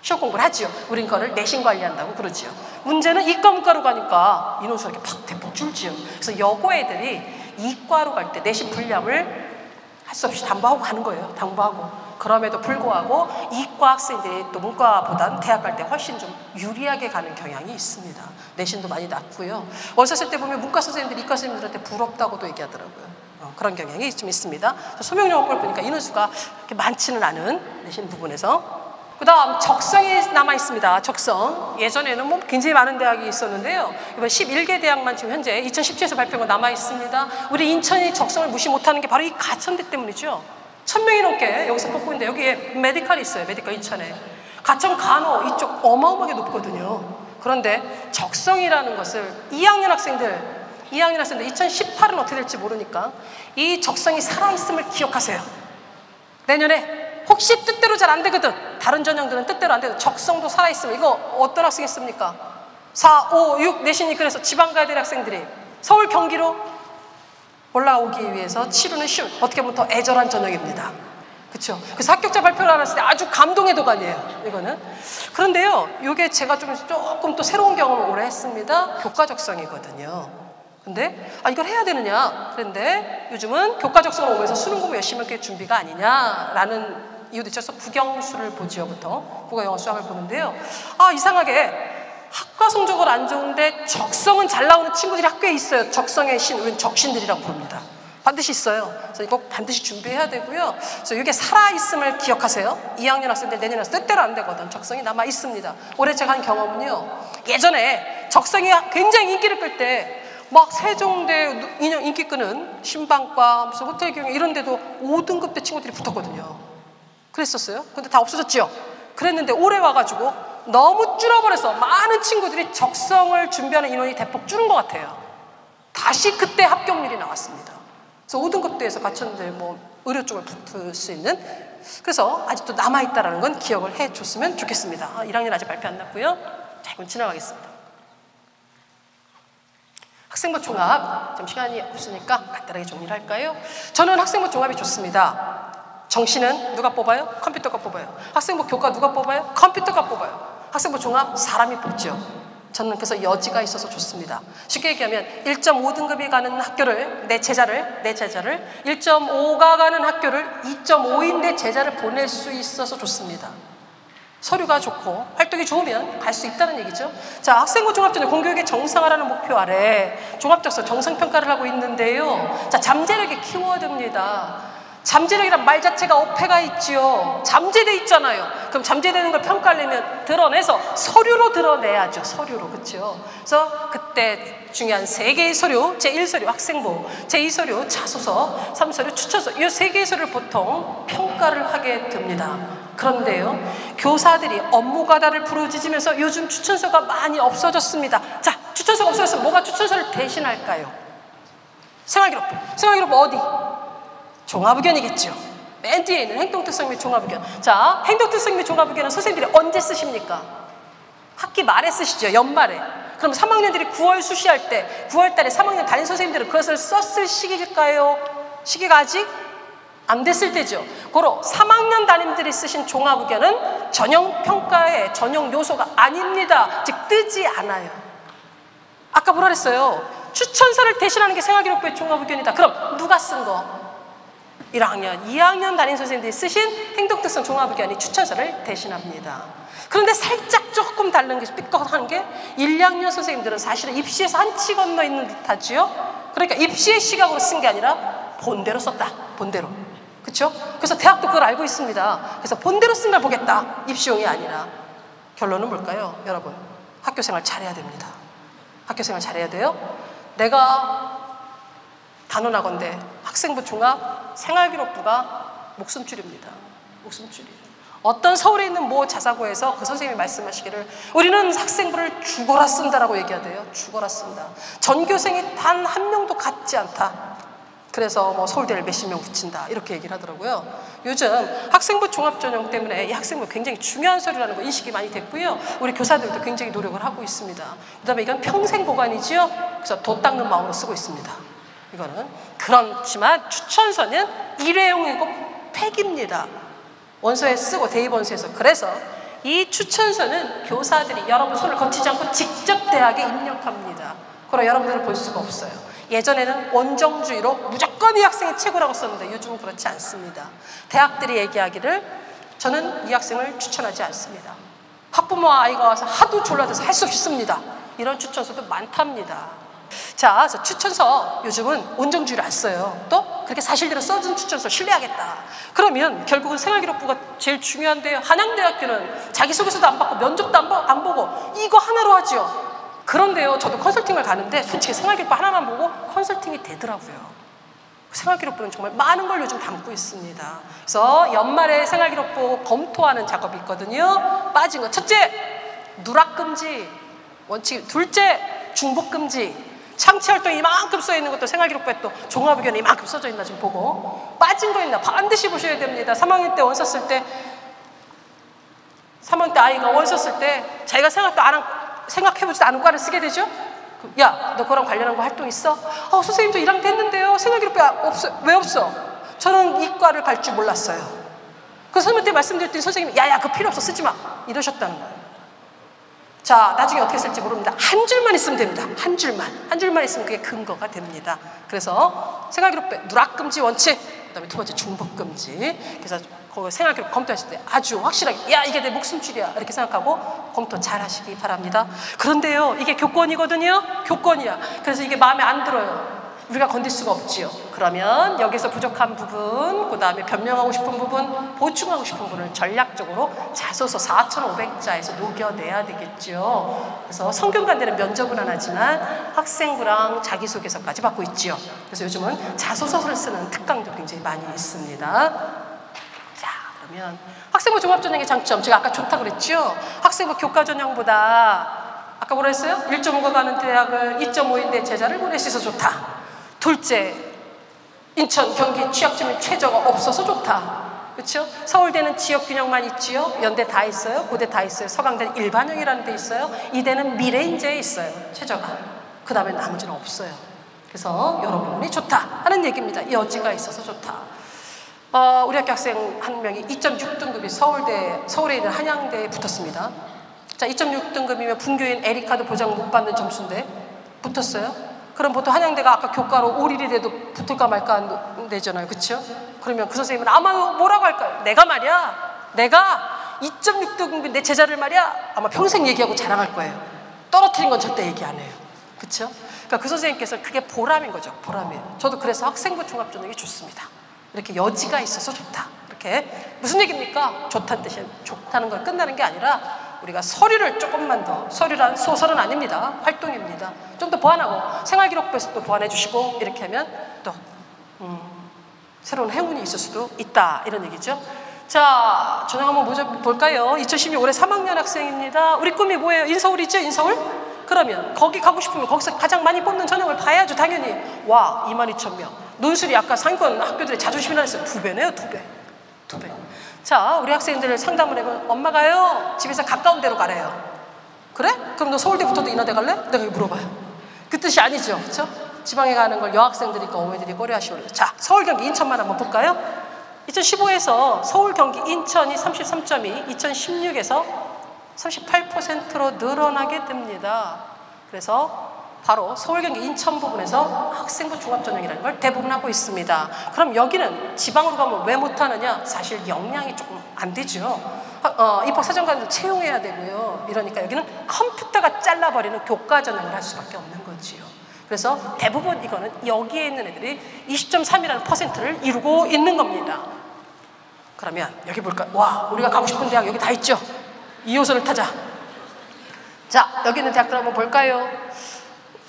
시험 공부를 하지요. 우린 그거를 내신 관리한다고 그러지요. 문제는 이과 문과로 가니까 인원수가 이렇게 팍 대폭 줄지요. 그래서 여고 애들이 이과로 갈 때 내신 분량을 할 수 없이 담보하고 가는 거예요. 담보하고. 그럼에도 불구하고 이과 학생들이 또 문과보다는 대학 갈 때 훨씬 좀 유리하게 가는 경향이 있습니다. 내신도 많이 낮고요. 원서 쓸 때 보면 문과 선생님들이 이과 선생님들한테 부럽다고도 얘기하더라고요. 그런 경향이 좀 있습니다. 소명영어과를 보니까 인원수가 그렇게 많지는 않은 내신 부분에서. 그 다음 적성이 남아있습니다. 적성. 예전에는 뭐 굉장히 많은 대학이 있었는데요. 이번 11개 대학만 지금 현재 2017에서 발표한 거 남아있습니다. 우리 인천이 적성을 무시 못하는 게 바로 이 가천대 때문이죠. 1000명이 넘게 여기서 뽑고 있는데 여기에 메디칼이 있어요. 메디칼 인천에. 가천 간호 이쪽 어마어마하게 높거든요. 그런데 적성이라는 것을 2학년 학생들 2018은 어떻게 될지 모르니까 이 적성이 살아있음을 기억하세요. 내년에 혹시 뜻대로 잘 안 되거든. 다른 전형들은 뜻대로 안 되거든. 적성도 살아있으면 이거 어떤 학생이 있습니까? 4, 5, 6 내신이 그래서 지방 가야 될 학생들이 서울 경기로 올라오기 위해서 치르는 시험 어떻게 보면 더 애절한 전형입니다. 그렇죠? 그래서 합격자 발표를 알았을 때 아주 감동의 도가니에요. 이거는. 그런데요. 이게 제가 조금 또 새로운 경험을 오래 했습니다. 교과 적성이거든요. 근데 이걸 해야 되느냐? 그런데 요즘은 교과 적성을 오면서 수능 공부 열심히 할 게 준비가 아니냐라는 이유도 있어서 국영수를 보지요부터 국어, 영어, 수학을 보는데요. 이상하게 학과 성적은 안 좋은데 적성은 잘 나오는 친구들이 학교에 있어요. 적성의 신, 우리는 적신들이라고 부릅니다. 반드시 있어요. 그래서 이거 반드시 준비해야 되고요. 그래서 이게 살아있음을 기억하세요. 2학년 학생들 내년 학생 뜻대로 안 되거든. 적성이 남아 있습니다. 올해 제가 한 경험은요. 예전에 적성이 굉장히 인기를 끌 때 막 세종대 인기 끄는 신방과 무슨 호텔 경영 이런 데도 5등급 대 친구들이 붙었거든요. 그랬었어요. 근데 다 없어졌죠. 그랬는데 올해 와가지고 너무 줄어버려서 많은 친구들이 적성을 준비하는 인원이 대폭 줄은 것 같아요. 다시 그때 합격률이 나왔습니다. 그래서 5등급대에서 갖췄는데 뭐 의료 쪽을 붙을 수 있는, 그래서 아직도 남아있다는 건 기억을 해줬으면 좋겠습니다. 1학년 아직 발표 안 났고요. 자, 이건 지나가겠습니다. 학생부 종합, 좀 시간이 없으니까 간단하게 정리를 할까요? 저는 학생부 종합이 좋습니다. 정시는 누가 뽑아요? 컴퓨터가 뽑아요. 학생부 교과 누가 뽑아요? 컴퓨터가 뽑아요. 학생부 종합 사람이 뽑죠. 저는 그래서 여지가 있어서 좋습니다. 쉽게 얘기하면 1.5등급이 가는 학교를 내 제자를 1.5가 가는 학교를 2.5인 내 제자를 보낼 수 있어서 좋습니다. 서류가 좋고 활동이 좋으면 갈 수 있다는 얘기죠. 자, 학생부 종합전형 공교육의 정상화라는 목표 아래 종합적서 정상평가를 하고 있는데요. 자, 잠재력의 키워드입니다. 잠재력이란 말 자체가 어폐가 있지요. 잠재돼 있잖아요. 그럼 잠재되는 걸 평가하려면 드러내서 서류로 드러내야죠. 서류로. 그렇죠? 그래서 그때 중요한 3개의 서류, 제1서류 학생부, 제2서류 자소서, 3서류 추천서, 이 3개의 서류를 보통 평가를 하게 됩니다. 그런데요, 교사들이 업무 과다를 부르짖으면서 요즘 추천서가 많이 없어졌습니다. 자, 추천서가 없어져서 뭐가 추천서를 대신할까요? 생활기록부. 생활기록부 어디? 종합의견이겠죠. 맨 뒤에 있는 행동특성 및 종합의견. 자, 행동특성 및 종합의견은 선생님들이 언제 쓰십니까? 학기 말에 쓰시죠. 연말에. 그럼 3학년들이 9월 수시할 때 9월 달에 3학년 담임 선생님들은 그것을 썼을 시기일까요? 시기가 아직 안 됐을 때죠. 고로 3학년 담임들이 쓰신 종합의견은 전형평가의 전형 요소가 아닙니다. 즉 뜨지 않아요. 아까 뭐라 그랬어요? 추천서를 대신하는 게 생활기록부의 종합의견이다. 그럼 누가 쓴 거? 1학년, 2학년 담임 선생님들이 쓰신 행동특성 종합의견이 추천서를 대신합니다. 그런데 살짝 조금 다른 게 삐걱한 게 1, 2학년 선생님들은 사실은 입시에서 한치 건너 있는 듯하지요. 그러니까 입시의 시각으로 쓴 게 아니라 본대로 썼다. 본대로. 그렇죠? 그래서 대학도 그걸 알고 있습니다. 그래서 본대로 쓴 걸 보겠다. 입시용이 아니라. 결론은 뭘까요? 여러분, 학교생활 잘해야 됩니다. 학교생활 잘해야 돼요. 내가 단언하건대 학생부 종합 생활기록부가 목숨줄입니다. 목숨줄이에요. 어떤 서울에 있는 모 자사고에서 그 선생님이 말씀하시기를 우리는 학생부를 죽어라 쓴다라고 얘기하대요. 죽어라 쓴다. 전교생이 단 한 명도 같지 않다. 그래서 뭐 서울대를 몇십 명 붙인다 이렇게 얘기를 하더라고요. 요즘 학생부 종합전형 때문에 이 학생부 굉장히 중요한 서류라는 거 인식이 많이 됐고요. 우리 교사들도 굉장히 노력을 하고 있습니다. 그 다음에 이건 평생 보관이지요. 그래서 도 닦는 마음으로 쓰고 있습니다. 이거는. 그렇지만 추천서는 일회용이고 폐기입니다. 원서에 쓰고 대입원서에서. 그래서 이 추천서는 교사들이 여러분 손을 거치지 않고 직접 대학에 입력합니다. 그럼 여러분들은 볼 수가 없어요. 예전에는 원정주의로 무조건 이 학생이 최고라고 썼는데 요즘은 그렇지 않습니다. 대학들이 얘기하기를 저는 이 학생을 추천하지 않습니다. 학부모와 아이가 와서 하도 졸라대서 할 수 없이 씁니다. 이런 추천서도 많답니다. 자, 그래서 추천서 요즘은 원정주의를 안 써요. 또 그렇게 사실대로 써준 추천서 신뢰하겠다. 그러면 결국은 생활기록부가 제일 중요한데요. 한양대학교는 자기소개서도 안 받고 면접도 안 보고 이거 하나로 하죠. 그런데요, 저도 컨설팅을 가는데 솔직히 생활기록부 하나만 보고 컨설팅이 되더라고요. 생활기록부는 정말 많은 걸 요즘 담고 있습니다. 그래서 연말에 생활기록부 검토하는 작업이 있거든요. 빠진 거 첫째, 누락금지. 원칙. 둘째, 중복금지. 창치활동이 이만큼 써있는 것도 생활기록부에 또 종합의견이 이만큼 써져 있나 지금 보고. 빠진 거 있나 반드시 보셔야 됩니다. 3학년 때 원 썼을 때 3학년 때 아이가 원 썼을 때 자기가 생각해보지도 않은 과를 쓰게 되죠. 야, 너 그거랑 관련한 거 활동 있어? 선생님 저 1학년 때 했는데요. 생활기록부에 없어. 왜 없어? 저는 이 과를 갈 줄 몰랐어요. 그 선생님한테 말씀드렸더니 선생님이 야야 그거 필요 없어 쓰지 마 이러셨다는 거예요. 자, 나중에 어떻게 쓸지 모릅니다. 한 줄만 있으면 됩니다. 한 줄만 있으면 그게 근거가 됩니다. 그래서 생활기록부에 누락금지 원칙, 그 다음에 두 번째 중복금지. 그래서 그 생활기록 검토하실 때 아주 확실하게 야 이게 내 목숨줄이야 이렇게 생각하고 검토 잘 하시기 바랍니다. 그런데요, 이게 교권이거든요. 교권이야. 그래서 이게 마음에 안 들어요. 우리가 건들 수가 없지요. 그러면 여기서 부족한 부분, 그 다음에 변명하고 싶은 부분, 보충하고 싶은 부분을 전략적으로 자소서 4,500자에서 녹여내야 되겠죠. 그래서 성균관대는 면접은 안 하지만 학생부랑 자기소개서까지 받고 있지요. 그래서 요즘은 자소서를 쓰는 특강도 굉장히 많이 있습니다. 자, 그러면 학생부 종합전형의 장점, 제가 아까 좋다고 그랬죠. 학생부 교과전형보다 아까 뭐라 했어요? 1.5가 가는 대학을 2.5인데 제자를 보낼 수 있어서 좋다. 둘째, 인천, 경기 취약점이 최저가 없어서 좋다. 그렇죠? 서울대는 지역균형만 있지요. 연대 다 있어요. 고대 다 있어요. 서강대는 일반형이라는 데 있어요. 이대는 미래인재에 있어요. 최저가. 그 다음에 나머지는 없어요. 그래서 여러 부분이 좋다 하는 얘기입니다. 여지가 있어서 좋다. 우리 학교 학생 한 명이 2.6등급이 서울에 있는 한양대에 붙었습니다. 자, 2.6등급이면 분교인 에리카도 보장 못 받는 점수인데 붙었어요. 그럼 보통 한양대가 아까 교과로 5일이 돼도 붙을까 말까 안 되잖아요. 그렇죠? 그러면 그 선생님은 아마 뭐라고 할까요? 내가 2.6등급인 내 제자를 말이야 아마 평생 얘기하고 자랑할 거예요. 떨어뜨린 건 절대 얘기 안 해요. 그렇죠? 그러니까 그 선생님께서 그게 보람인 거죠. 보람이에요. 저도 그래서 학생부 종합전형이 좋습니다. 이렇게 여지가 있어서 좋다. 이렇게 무슨 얘기입니까? 좋다는 뜻이 좋다는 걸 끝나는 게 아니라 우리가 서류를 조금만 더, 서류란 소설은 아닙니다. 활동입니다. 좀 더 보완하고 생활기록부에서 또 보완해 주시고 이렇게 하면 또 새로운 행운이 있을 수도 있다 이런 얘기죠. 자, 전형 한번 볼까요? 2016 올해 3학년 학생입니다. 우리 꿈이 뭐예요? 인서울이죠? 인서울? 그러면 거기 가고 싶으면 거기서 가장 많이 뽑는 전형을 봐야죠. 당연히. 와, 22,000명. 논술이 아까 상위권 학교들의 자존심이라 했어요. 2배네요. 2배. 자, 우리 학생들 상담을 해보면 엄마가요 집에서 가까운 데로 가래요. 그래? 그럼 너 서울대 붙어도 인하대 갈래? 내가 이거 물어봐요. 그 뜻이 아니죠. 그렇죠? 지방에 가는 걸 여학생들이니까 어머니들이 고려하시고. 자, 서울, 경기, 인천만 한번 볼까요? 2015에서 서울, 경기, 인천이 33.2, 2016에서 38%로 늘어나게 됩니다. 그래서 바로 서울, 경기, 인천 부분에서 학생부 종합전형이라는 걸 대부분 하고 있습니다. 그럼 여기는 지방으로 가면 왜 못하느냐? 사실 역량이 조금 안 되죠. 입학사정관도 채용해야 되고요. 이러니까 여기는 컴퓨터가 잘라버리는 교과전형을 할 수밖에 없는 거지요. 그래서 대부분 이거는 여기에 있는 애들이 20.3이라는 퍼센트를 이루고 있는 겁니다. 그러면 여기 볼까요? 와, 우리가 가고 싶은 대학 여기 다 있죠? 2호선을 타자. 자, 여기 있는 대학들 한번 볼까요?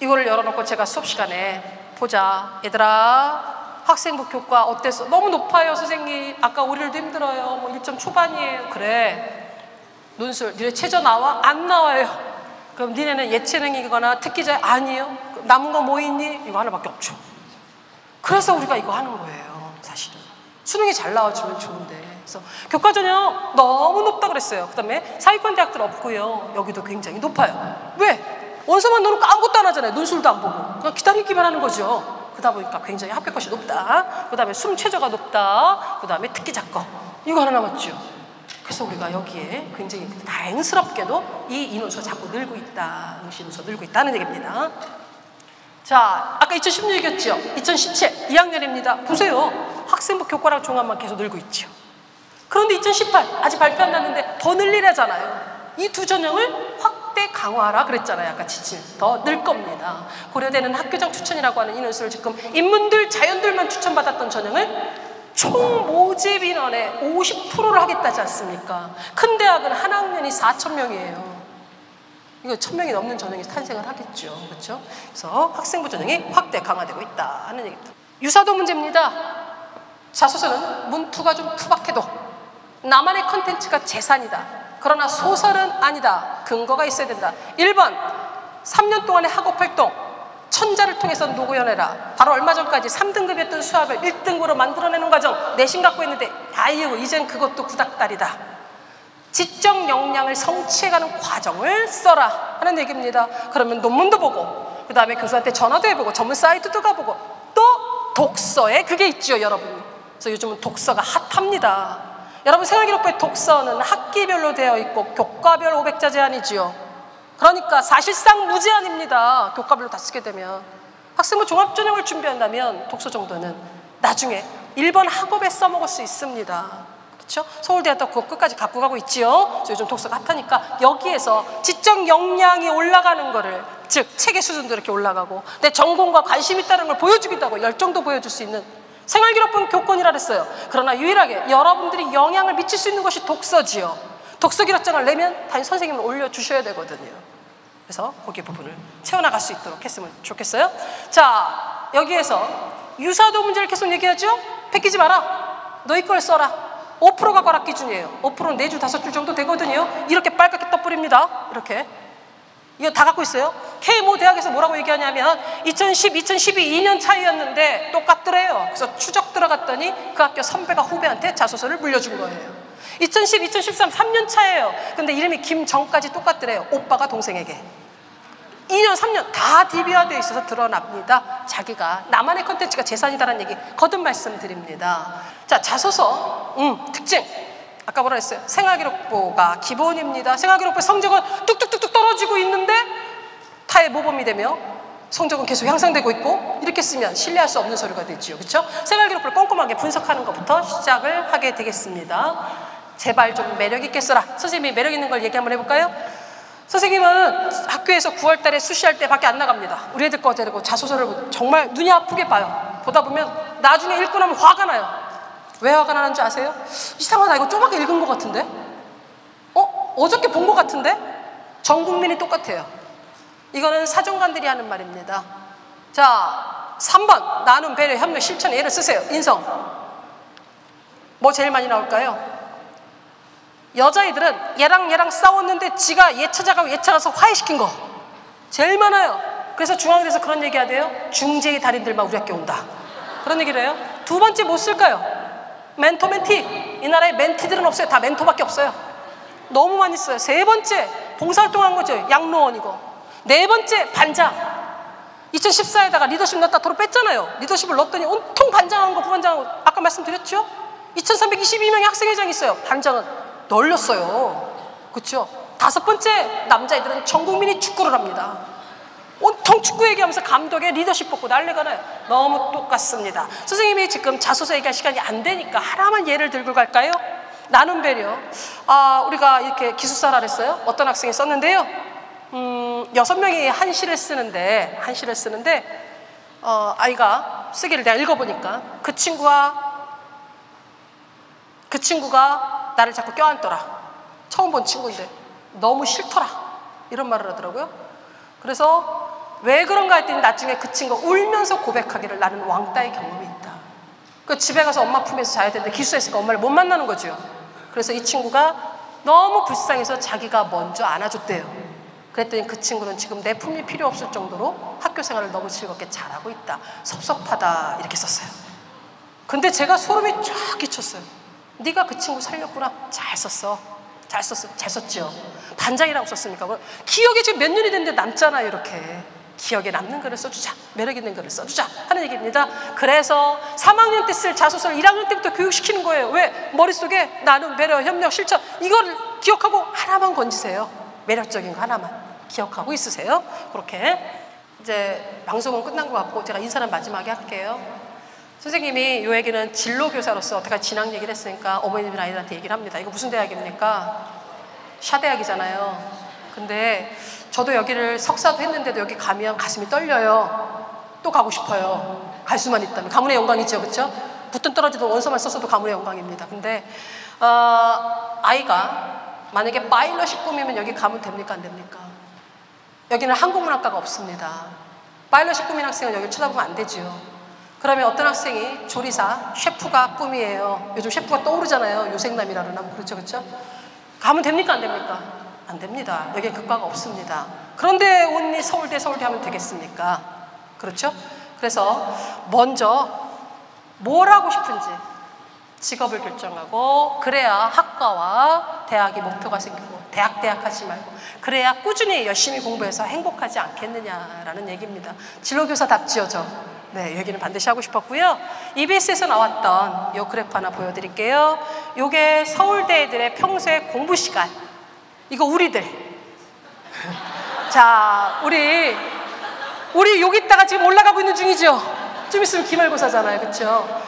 이거를 열어놓고 제가 수업 시간에 보자. 얘들아, 학생부 교과 어땠어? 너무 높아요, 선생님. 아까 우리들도 힘들어요. 뭐 1점 초반이에요. 그래. 논술, 니네 최저 나와? 안 나와요. 그럼 니네는 예체능이거나 특기자 아니에요? 남은 거 뭐 있니? 이거 하나밖에 없죠. 그래서 우리가 이거 하는 거예요, 사실은. 수능이 잘 나와주면 좋은데. 그래서 교과전형 너무 높다 그랬어요. 그 다음에 사위권 대학들 없고요. 여기도 굉장히 높아요. 왜? 원서만 넣어놓고 아무것도 안 하잖아요. 논술도 안 보고. 그냥 기다리기만 하는 거죠. 그러다 보니까 굉장히 합격컷이 높다. 그 다음에 숨 최저가 높다. 그 다음에 특기 작거. 이거 하나 남았죠. 그래서 우리가 여기에 굉장히 다행스럽게도 이 인원수가 자꾸 늘고 있다. 응시 인원수가 늘고 있다는 얘기입니다. 자, 아까 2016이었죠. 2017 2학년입니다. 보세요. 학생부 교과랑 종합만 계속 늘고 있죠. 그런데 2018 아직 발표 안 났는데 더 늘리라잖아요. 이 두 전형을 확대 강화하라 그랬잖아요. 아까 지침. 더 늘 겁니다. 고려대는 학교장 추천이라고 하는 인원수를 지금 인문들, 자연들만 추천받았던 전형을 총 모집 인원의 50%를 하겠다지 않습니까? 큰 대학은 한 학년이 4,000명이에요. 이거 1,000명이 넘는 전형이 탄생을 하겠죠. 그렇죠? 그래서 학생부 전형이 확대 강화되고 있다 하는 얘기입니다. 유사도 문제입니다. 자소서는 문투가 좀 투박해도 나만의 컨텐츠가 재산이다. 그러나 소설은 아니다. 근거가 있어야 된다. 1번 3년 동안의 학업활동 천자를 통해서 노고연해라. 바로 얼마 전까지 3등급이었던 수학을 1등급으로 만들어내는 과정 내신 갖고 있는데 아유 이젠 그것도 구닥다리다. 지적 역량을 성취해가는 과정을 써라 하는 얘기입니다. 그러면 논문도 보고 그 다음에 교수한테 전화도 해보고 전문 사이트도 가보고 또 독서에 그게 있죠 여러분. 그래서 요즘은 독서가 핫합니다. 여러분 생활기록부의 독서는 학기별로 되어 있고 교과별 500자 제한이지요. 그러니까 사실상 무제한입니다. 교과별로 다 쓰게 되면. 학생부 종합전형을 준비한다면 독서 정도는 나중에 1번 학업에 써먹을 수 있습니다. 그렇죠? 서울대학도 그거 끝까지 갖고 가고 있지요. 그래서 요즘 독서가 핫하니까 여기에서 지적 역량이 올라가는 거를 즉 체계 수준도 이렇게 올라가고 내 전공과 관심 있다는 걸 보여주기도 하고 열정도 보여줄 수 있는 생활기록부는 교권이라 그랬어요. 그러나 유일하게 여러분들이 영향을 미칠 수 있는 것이 독서지요. 독서기록장을 내면 당연히 선생님을 올려주셔야 되거든요. 그래서 거기 부분을 채워나갈 수 있도록 했으면 좋겠어요. 자, 여기에서 유사도 문제를 계속 얘기하죠. 베끼지 마라. 너희 걸 써라. 5%가 과락 기준이에요. 5%는 4줄 5줄 정도 되거든요. 이렇게 빨갛게 떠버립니다. 이렇게. 이거 다 갖고 있어요. K모 대학에서 뭐라고 얘기하냐면 2010, 2012 2년 차이였는데 똑같더래요. 그래서 추적 들어갔더니 그 학교 선배가 후배한테 자소서를 물려준 거예요. 2010, 2013 3년 차예요. 근데 이름이 김정까지 똑같더래요. 오빠가 동생에게. 2년, 3년 다 DB화되어 있어서 드러납니다. 자기가 나만의 컨텐츠가 재산이다라는 얘기 거듭 말씀드립니다. 자, 자소서 특징. 아까 뭐라 했어요? 생활기록부가 기본입니다. 생활기록부의 성적은 뚝뚝뚝뚝 떨어지고 있는데 타의 모범이 되며 성적은 계속 향상되고 있고 이렇게 쓰면 신뢰할 수 없는 서류가 되지요. 그렇죠? 생활기록부를 꼼꼼하게 분석하는 것부터 시작을 하게 되겠습니다. 제발 좀 매력 있게 써라. 선생님이 매력 있는 걸 얘기 한번 해볼까요? 선생님은 학교에서 9월 달에 수시할 때 밖에 안 나갑니다. 우리 애들 거 데리고 자소서를 정말 눈이 아프게 봐요. 보다 보면 나중에 읽고 나면 화가 나요. 왜 화가 나는 줄 아세요? 이상하다. 이거 조금밖에 읽은 것 같은데? 어저께 본 것 같은데? 전 국민이 똑같아요. 이거는 사정관들이 하는 말입니다. 자, 3번 나눔, 배려, 협력, 실천에 예를 쓰세요. 인성. 뭐 제일 많이 나올까요? 여자애들은 얘랑 싸웠는데 지가 얘 찾아가고 얘 찾아서 화해시킨 거 제일 많아요. 그래서 중앙대에서 그런 얘기 하대요. 중재의 달인들만 우리 학교 온다. 그런 얘기를 해요. 두 번째 뭐 쓸까요? 멘토, 멘티. 이 나라에 멘티들은 없어요. 다 멘토밖에 없어요. 너무 많이 써요. 세 번째 봉사활동한 거죠. 양로원이고. 네 번째 반장. 2014에다가 리더십 넣었다 도로 뺐잖아요. 리더십을 넣었더니 온통 반장한 거, 부반장한 거 아까 말씀드렸죠? 2322명의 학생회장이 있어요. 반장은 널렸어요. 그렇죠? 다섯 번째 남자애들은 전 국민이 축구를 합니다. 온통 축구 얘기하면서 감독의 리더십 뽑고 난리가 나요. 너무 똑같습니다. 선생님이 지금 자소서 얘기할 시간이 안 되니까 하나만 예를 들고 갈까요? 나눔 배려. 우리가 이렇게 기숙사라 그랬어요. 어떤 학생이 썼는데요. 6명이 한 시를 쓰는데 아이가 쓰기를 내가 읽어보니까 그 친구가 나를 자꾸 껴안더라. 처음 본 친구인데 너무 싫더라. 이런 말을 하더라고요. 그래서 왜 그런가 했더니 나중에 그 친구가 울면서 고백하기를 나는 왕따의 경험이 있다. 그 집에 가서 엄마 품에서 자야 되는데 기숙사에서 엄마를 못 만나는 거죠. 그래서 이 친구가 너무 불쌍해서 자기가 먼저 안아줬대요. 그랬더니 그 친구는 지금 내 품이 필요 없을 정도로 학교 생활을 너무 즐겁게 잘하고 있다. 섭섭하다 이렇게 썼어요. 근데 제가 소름이 쫙 끼쳤어요. 네가 그 친구 살렸구나. 잘 썼어. 잘 썼죠. 반장이라고 썼습니까? 기억에 지금 몇 년이 됐는데 남잖아요. 이렇게 기억에 남는 글을 써주자. 매력 있는 글을 써주자 하는 얘기입니다. 그래서 3학년 때 쓸 자소서를 1학년 때부터 교육시키는 거예요. 왜? 머릿속에 나눔, 배려, 협력, 실천 이걸 기억하고 하나만 건지세요. 매력적인 거 하나만 기억하고 있으세요. 그렇게 이제 방송은 끝난 것 같고 제가 인사는 마지막에 할게요. 선생님이 이 얘기는 진로교사로서 어떻게 진학 얘기를 했으니까 어머님이나 아이들한테 얘기를 합니다. 이거 무슨 대학입니까? 샤대학이잖아요. 근데 저도 여기를 석사도 했는데도 여기 가면 가슴이 떨려요. 또 가고 싶어요. 갈 수만 있다면. 가문의 영광이죠. 그렇죠? 붙든 떨어지든 원서만 썼어도 가문의 영광입니다. 근데 아이가 만약에 파일럿이 꿈이면 여기 가면 됩니까? 안 됩니까? 여기는 한국문학과가 없습니다. 파일럿이 꿈인 학생은 여기를 쳐다보면 안 되죠. 그러면 어떤 학생이 조리사, 셰프가 꿈이에요. 요즘 셰프가 떠오르잖아요. 요생남이라 그러나 그렇죠, 그렇죠? 가면 됩니까? 안 됩니까? 안 됩니다. 여기에 그 과가 없습니다. 그런데 온리 서울대 하면 되겠습니까? 그렇죠? 그래서 먼저 뭘 하고 싶은지 직업을 결정하고 그래야 학과와 대학이 목표가 생기고 대학 하지 말고 그래야 꾸준히 열심히 공부해서 행복하지 않겠느냐라는 얘기입니다. 진로교사답지요, 저. 네, 여기는 반드시 하고 싶었고요. EBS에서 나왔던 이 그래프 하나 보여드릴게요. 이게 서울대 애들의 평소의 공부 시간. 이거 우리들. 자, 우리 여기 있다가 지금 올라가고 있는 중이죠. 좀 있으면 기말고사잖아요, 그렇죠?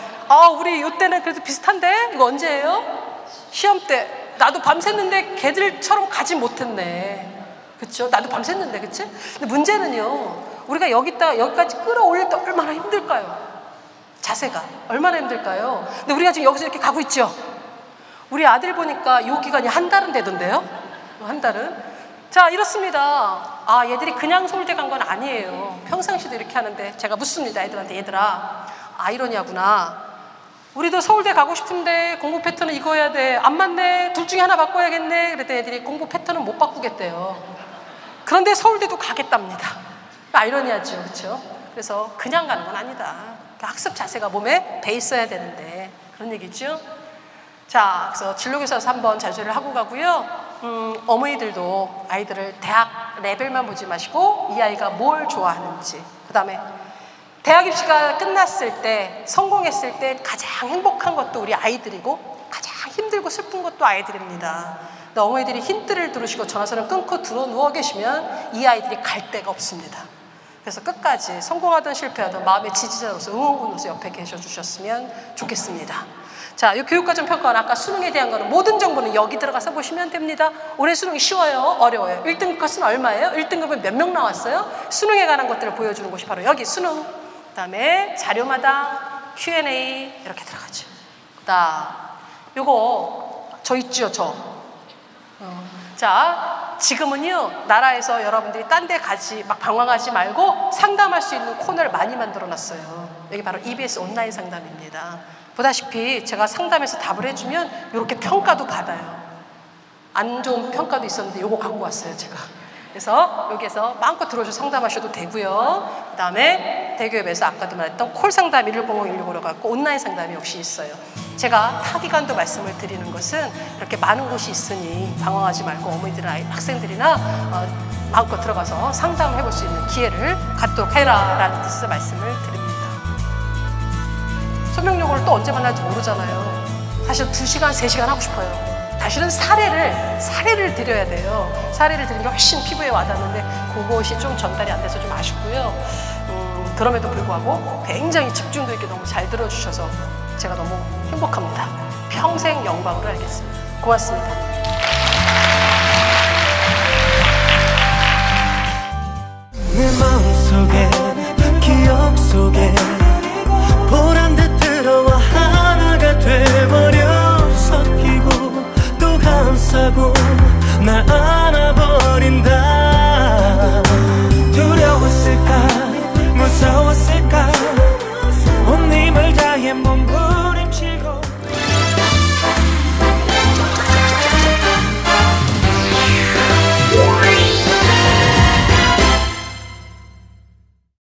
우리 이때는 그래도 비슷한데 이거 언제예요? 시험 때 나도 밤샜는데 걔들처럼 가지 못했네. 그쵸? 나도 밤샜는데, 그치? 근데 문제는요, 우리가 여기까지 끌어올릴 때 얼마나 힘들까요? 자세가 얼마나 힘들까요? 근데 우리가 지금 여기서 이렇게 가고 있죠? 우리 아들 보니까 요 기간이 한 달은 되던데요? 한 달은? 자, 이렇습니다. 아, 얘들이 그냥 서울대 간 건 아니에요. 평상시도 이렇게 하는데 제가 묻습니다. 애들한테, 얘들아, 아이러니하구나. 우리도 서울대 가고 싶은데 공부 패턴은 이거 해야 돼. 안 맞네. 둘 중에 하나 바꿔야겠네. 그랬더니 애들이 공부 패턴은 못 바꾸겠대요. 그런데 서울대도 가겠답니다. 아이러니하죠, 그렇죠? 그래서 그냥 가는 건 아니다. 학습 자세가 몸에 배 있어야 되는데, 그런 얘기죠. 자, 그래서 진로교사에서 한번 자주를 하고 가고요. 어머니들도 아이들을 대학 레벨만 보지 마시고 이 아이가 뭘 좋아하는지, 그 다음에 대학 입시가 끝났을 때, 성공했을 때 가장 행복한 것도 우리 아이들이고 가장 힘들고 슬픈 것도 아이들입니다. 근데 어머니들이 힌트를 들으시고 전화선을 끊고 들어 누워 계시면 이 아이들이 갈 데가 없습니다. 그래서 끝까지 성공하든 실패하든 마음의 지지자로서 응원군으로서 옆에 계셔 주셨으면 좋겠습니다. 자, 이 교육과정 평가는 아까 수능에 대한 거는 모든 정보는 여기 들어가서 보시면 됩니다. 올해 수능이 쉬워요? 어려워요? 1등급 컷은 얼마예요? 1등급은 몇 명 나왔어요? 수능에 관한 것들을 보여주는 곳이 바로 여기 수능. 그 다음에 자료마다 Q&A 이렇게 들어가죠. 그 다음 요거 저 있죠, 저. 자, 지금은요, 나라에서 여러분들이 딴 데 가지 막 방황하지 말고 상담할 수 있는 코너를 많이 만들어 놨어요. 여기 바로 EBS 온라인 상담입니다. 보다시피 제가 상담해서 답을 해주면 이렇게 평가도 받아요. 안 좋은 평가도 있었는데 요거 갖고 왔어요, 제가. 그래서 여기에서 마음껏 들어오셔서 상담하셔도 되고요. 그 다음에 대기업에서 아까도 말했던 콜 상담 110-165로 갖고 온라인 상담이 역시 있어요. 제가 타기간도 말씀을 드리는 것은 이렇게 많은 곳이 있으니 방황하지 말고 어머니들이나 학생들이나 마음껏 들어가서 상담을 해볼 수 있는 기회를 갖도록 해라라는 뜻의 말씀을 드립니다. 소명요구를 또 언제 만날지 모르잖아요. 사실 2시간, 3시간 하고 싶어요. 사실은 사례를 드려야 돼요. 사례를 드리는 게 훨씬 피부에 와닿는데 그것이 좀 전달이 안 돼서 좀 아쉽고요. 그럼에도 불구하고 굉장히 집중도 있게 너무 잘 들어주셔서 제가 너무 행복합니다. 평생 영광으로 알겠습니다. 고맙습니다. 내 마음속에 기억 속에 보란 듯 들어와 하나가 돼버려 섞이고 또 감싸고 날